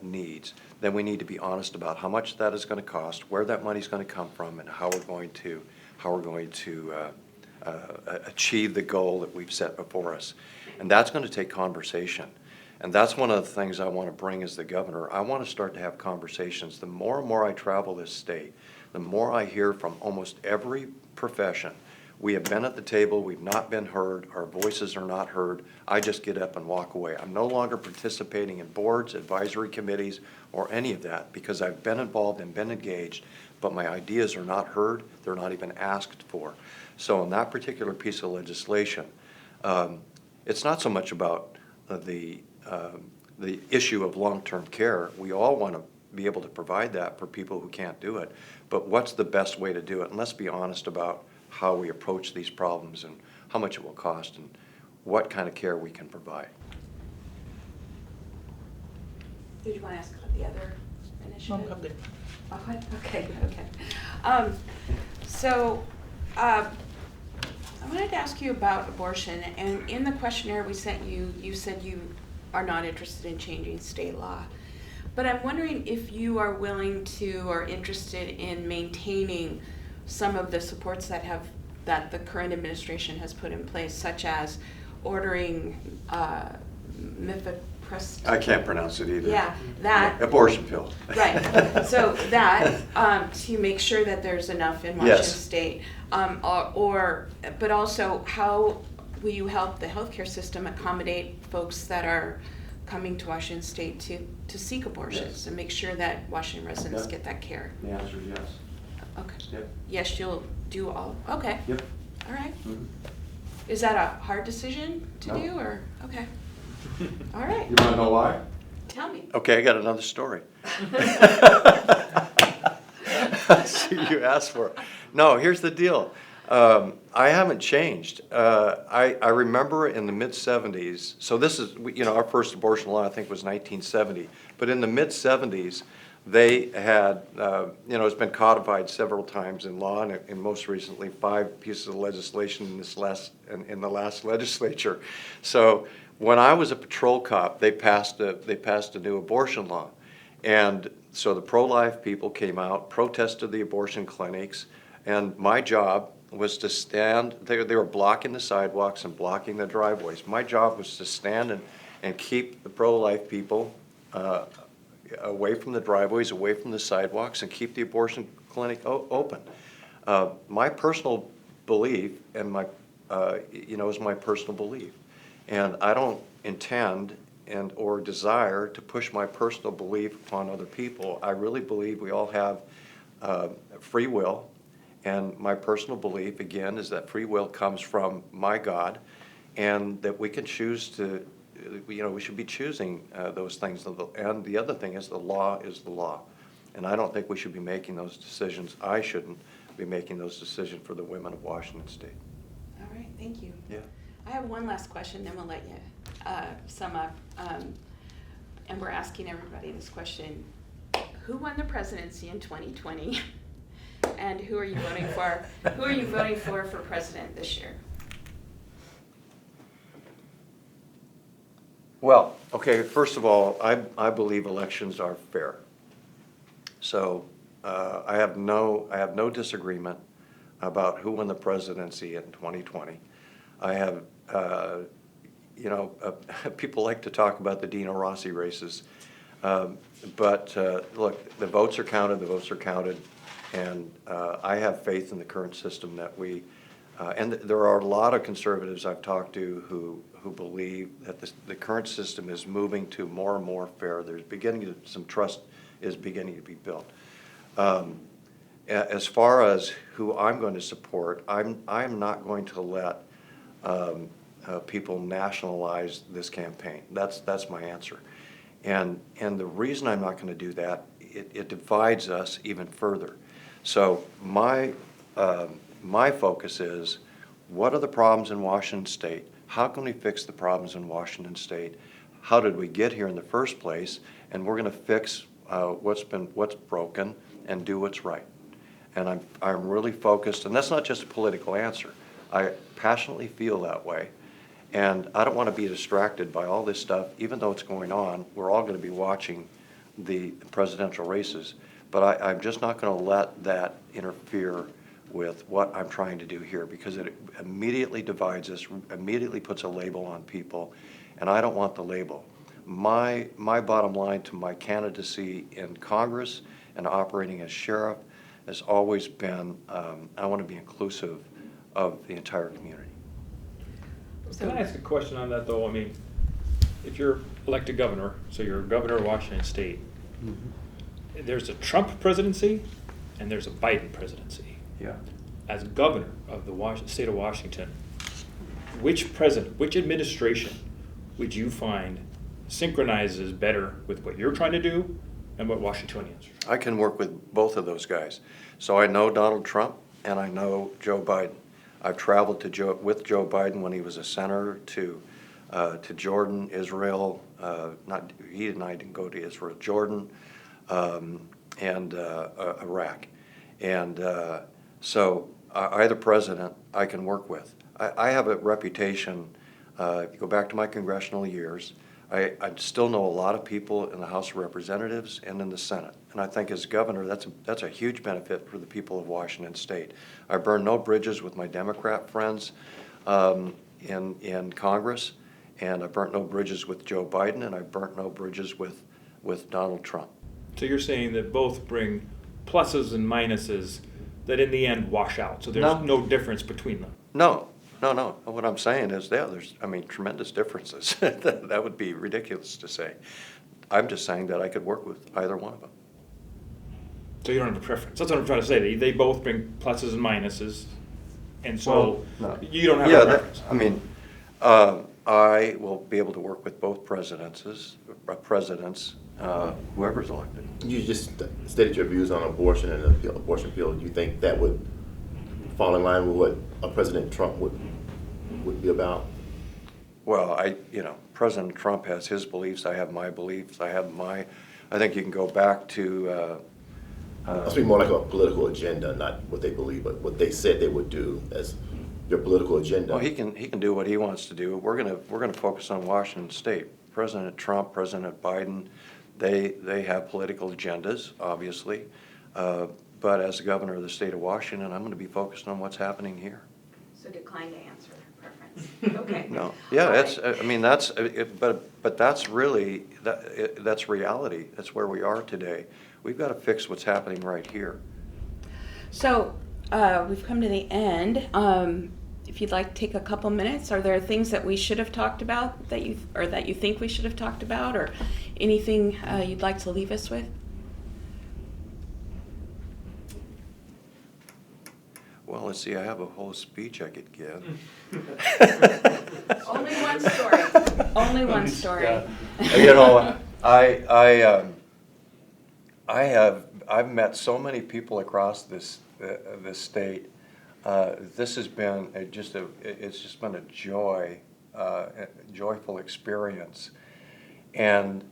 needs, then we need to be honest about how much that is going to cost, where that money is going to come from, and how we're going to achieve the goal that we've set before us. And that's going to take conversation. And that's one of the things I want to bring as the governor. I want to start to have conversations. The more and more I travel this state, the more I hear from almost every profession. We have been at the table, we've not been heard, our voices are not heard. I just get up and walk away. I'm no longer participating in boards, advisory committees, or any of that, because I've been involved and been engaged, but my ideas are not heard, they're not even asked for. So in that particular piece of legislation, it's not so much about the issue of long-term care. We all want to be able to provide that for people who can't do it, but what's the best way to do it? And let's be honest about how we approach these problems and how much it will cost, and what kind of care we can provide. Did you want to ask about the other initiative? I'm good. Okay. So, I wanted to ask you about abortion, and in the questionnaire we sent you, you said you are not interested in changing state law. But I'm wondering if you are willing to or interested in maintaining some of the supports that the current administration has put in place, such as ordering mifepristone. I can't pronounce it either. Yeah, that. Abortion pill. Right. So that to make sure that there's enough in Washington Yes. State, but also how will you help the healthcare system accommodate folks that are coming to Washington State to seek abortions Yes. and make sure that Washington residents Yeah. get that care? The answer is yes. Okay. Yep. Yes, you'll do all. Okay. Yep. All right. Mhm. Is that a hard decision to No. do, or okay? All right. You want to know why? Tell me. Okay, I got another story. See, you asked for it. No, here's the deal. I haven't changed. I remember in the mid-'70s, so this is, our first abortion law, I think, was 1970. But in the mid-'70s, they had, it's been codified several times in law, and most recently 5 pieces of legislation in the last legislature. So when I was a patrol cop, they passed a new abortion law. And so the pro-life people came out, protested the abortion clinics, and my job was to stand, they were blocking the sidewalks and blocking the driveways. My job was to stand and keep the pro-life people away from the driveways, away from the sidewalks, and keep the abortion clinic open. My personal belief, and is my personal belief. And I don't intend or desire to push my personal belief upon other people. I really believe we all have free will. And my personal belief, again, is that free will comes from my God, and that we can choose to, we should be choosing those things. And the other thing is the law is the law. And I don't think we should be making those decisions. I shouldn't be making those decisions for the women of Washington State. All right. Thank you. Yeah. I have one last question, then we'll let you sum up. And we're asking everybody this question. Who won the presidency in 2020? And who are you voting for? Who are you voting for president this year? Well, okay, first of all, I believe elections are fair. So I have no disagreement about who won the presidency in 2020. I have, people like to talk about the Dino Rossi races. But look, the votes are counted, and I have faith in the current system that and there are a lot of conservatives I've talked to who believe that the current system is moving to more and more fair. Some trust is beginning to be built. As far as who I'm going to support, I'm not going to let people nationalize this campaign. That's my answer. And the reason I'm not going to do that, it divides us even further. So my focus is, what are the problems in Washington State? How can we fix the problems in Washington State? How did we get here in the first place? And we're going to fix what's broken and do what's right. And I'm really focused, and that's not just a political answer. I passionately feel that way. And I don't want to be distracted by all this stuff, even though it's going on. We're all going to be watching the presidential races, but I'm just not going to let that interfere with what I'm trying to do here, because it immediately divides us, immediately puts a label on people, and I don't want the label. My bottom line to my candidacy in Congress and operating as sheriff has always been, I want to be inclusive of the entire community. Can I ask a question on that, though? I mean, if you're elected governor, so you're governor of Washington State, there's a Trump presidency and there's a Biden presidency. Yeah. As governor of the state of Washington, which administration would you find synchronizes better with what you're trying to do and what Washingtonians are trying? I can work with both of those guys. So I know Donald Trump and I know Joe Biden. I've traveled with Joe Biden when he was a senator to Jordan, Israel. He and I didn't go to Israel, Jordan, and Iraq. And so either president I can work with. I have a reputation. If you go back to my congressional years, I still know a lot of people in the House of Representatives and in the Senate. And I think as governor, that's a huge benefit for the people of Washington State. I burn no bridges with my Democrat friends in Congress, and I burnt no bridges with Joe Biden, and I burnt no bridges with Donald Trump. So you're saying that both bring pluses and minuses that in the end wash out, so there's no difference between them? No. What I'm saying is, there's tremendous differences. That would be ridiculous to say. I'm just saying that I could work with either one of them. So you don't have a preference. That's what I'm trying to say. They both bring pluses and minuses, and so you don't have a preference. I will be able to work with both presidents, whoever's elected. You just stated your views on abortion and the abortion bill. Do you think that would fall in line with what President Trump would be about? Well, President Trump has his beliefs. I have my beliefs. I think you can go back to. Must be more like a political agenda, not what they believe, but what they said they would do as their political agenda. Well, he can do what he wants to do. We're gonna focus on Washington State. President Trump, President Biden, they have political agendas, obviously. But as the governor of the state of Washington, I'm going to be focused on what's happening here. So decline to answer preference. Okay. No, yeah, All right. but that's really, that's reality. That's where we are today. We've got to fix what's happening right here. So we've come to the end. If you'd like to take a couple minutes, are there things that we should have talked about that you think we should have talked about, or anything you'd like to leave us with? Well, let's see, I have a whole speech I could give. Only one story. Only one story. I've met so many people across this state. This has been it's just been a joyful experience, and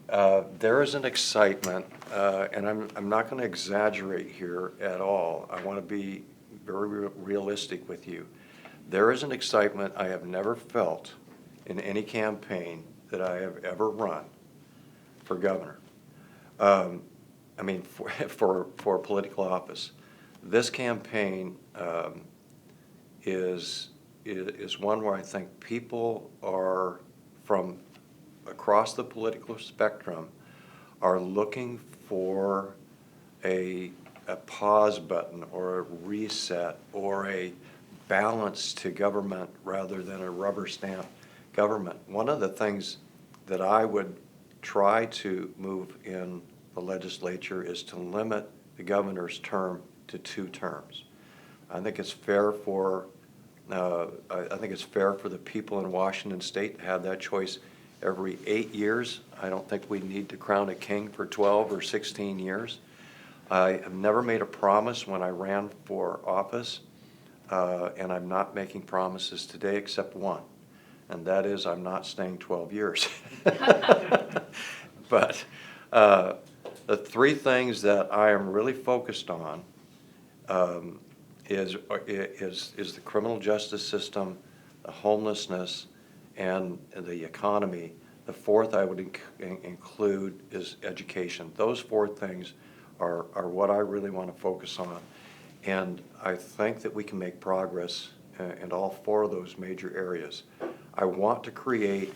there is an excitement, and I'm not going to exaggerate here at all. I want to be very realistic with you. There is an excitement I have never felt in any campaign that I have ever run for governor. For political office. This campaign is one where I think people are from across the political spectrum are looking for a pause button or a reset or a balance to government rather than a rubber stamp government. One of the things that I would try to move in the legislature is to limit the governor's term to 2 terms. I think it's fair for the people in Washington State to have that choice every 8 years. I don't think we need to crown a king for 12 or 16 years. I have never made a promise when I ran for office, and I'm not making promises today except one, and that is I'm not staying 12 years. But the 3 things that I am really focused on is the criminal justice system, the homelessness, and the economy. The 4th I would include is education. Those 4 things are what I really want to focus on. And I think that we can make progress in all 4 of those major areas. I want to create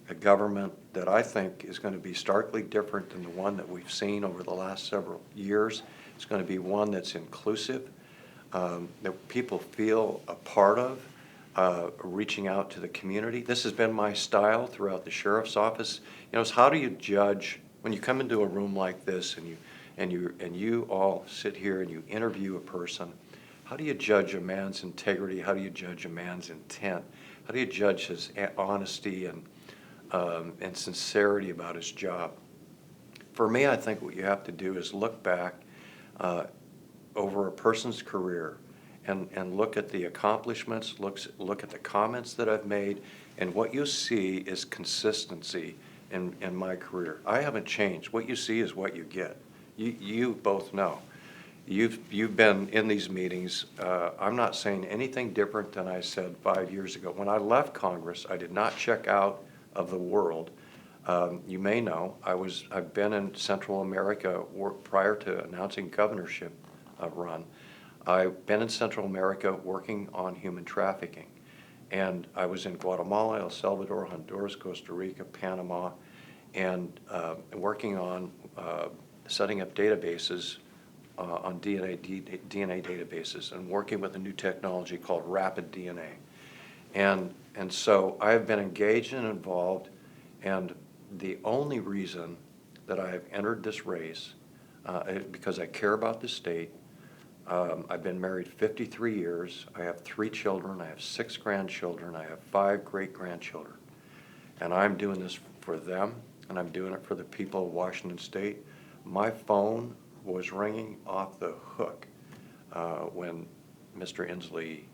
a government that I think is going to be starkly different than the one that we've seen over the last several years. It's going to be one that's inclusive, that people feel a part of, reaching out to the community. This has been my style throughout the sheriff's office. It's how do you judge when you come into a room like this and you all sit here and you interview a person? How do you judge a man's integrity? How do you judge a man's intent? How do you judge his honesty and sincerity about his job? For me, I think what you have to do is look back over a person's career and look at the accomplishments, look at the comments that I've made, and what you see is consistency in my career. I haven't changed. What you see is what you get. You both know. You've been in these meetings. I'm not saying anything different than I said 5 years ago. When I left Congress, I did not check out of the world. You may know, I've been in Central America prior to announcing governorship run. I've been in Central America working on human trafficking. And I was in Guatemala, El Salvador, Honduras, Costa Rica, Panama, and working on setting up databases on DNA databases, and working with a new technology called rapid DNA. And so I have been engaged and involved, and the only reason that I have entered this race is because I care about the state. I've been married 53 years. I have 3 children. I have 6 grandchildren. I have 5 great-grandchildren. And I'm doing this for them, and I'm doing it for the people of Washington State. My phone was ringing off the hook when Mr. Inslee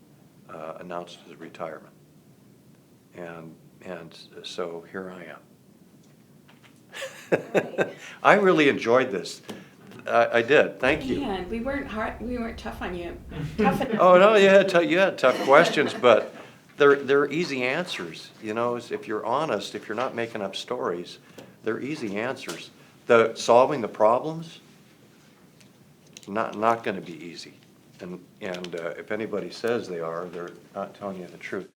announced his retirement. And so here I am. Right. I really enjoyed this. I did. Thank you. Man, we weren't tough on you. Tough enough. Oh, no, you had tough questions, but they're easy answers. You know, if you're honest, if you're not making up stories, they're easy answers. Solving the problems, not going to be easy. And if anybody says they are, they're not telling you the truth.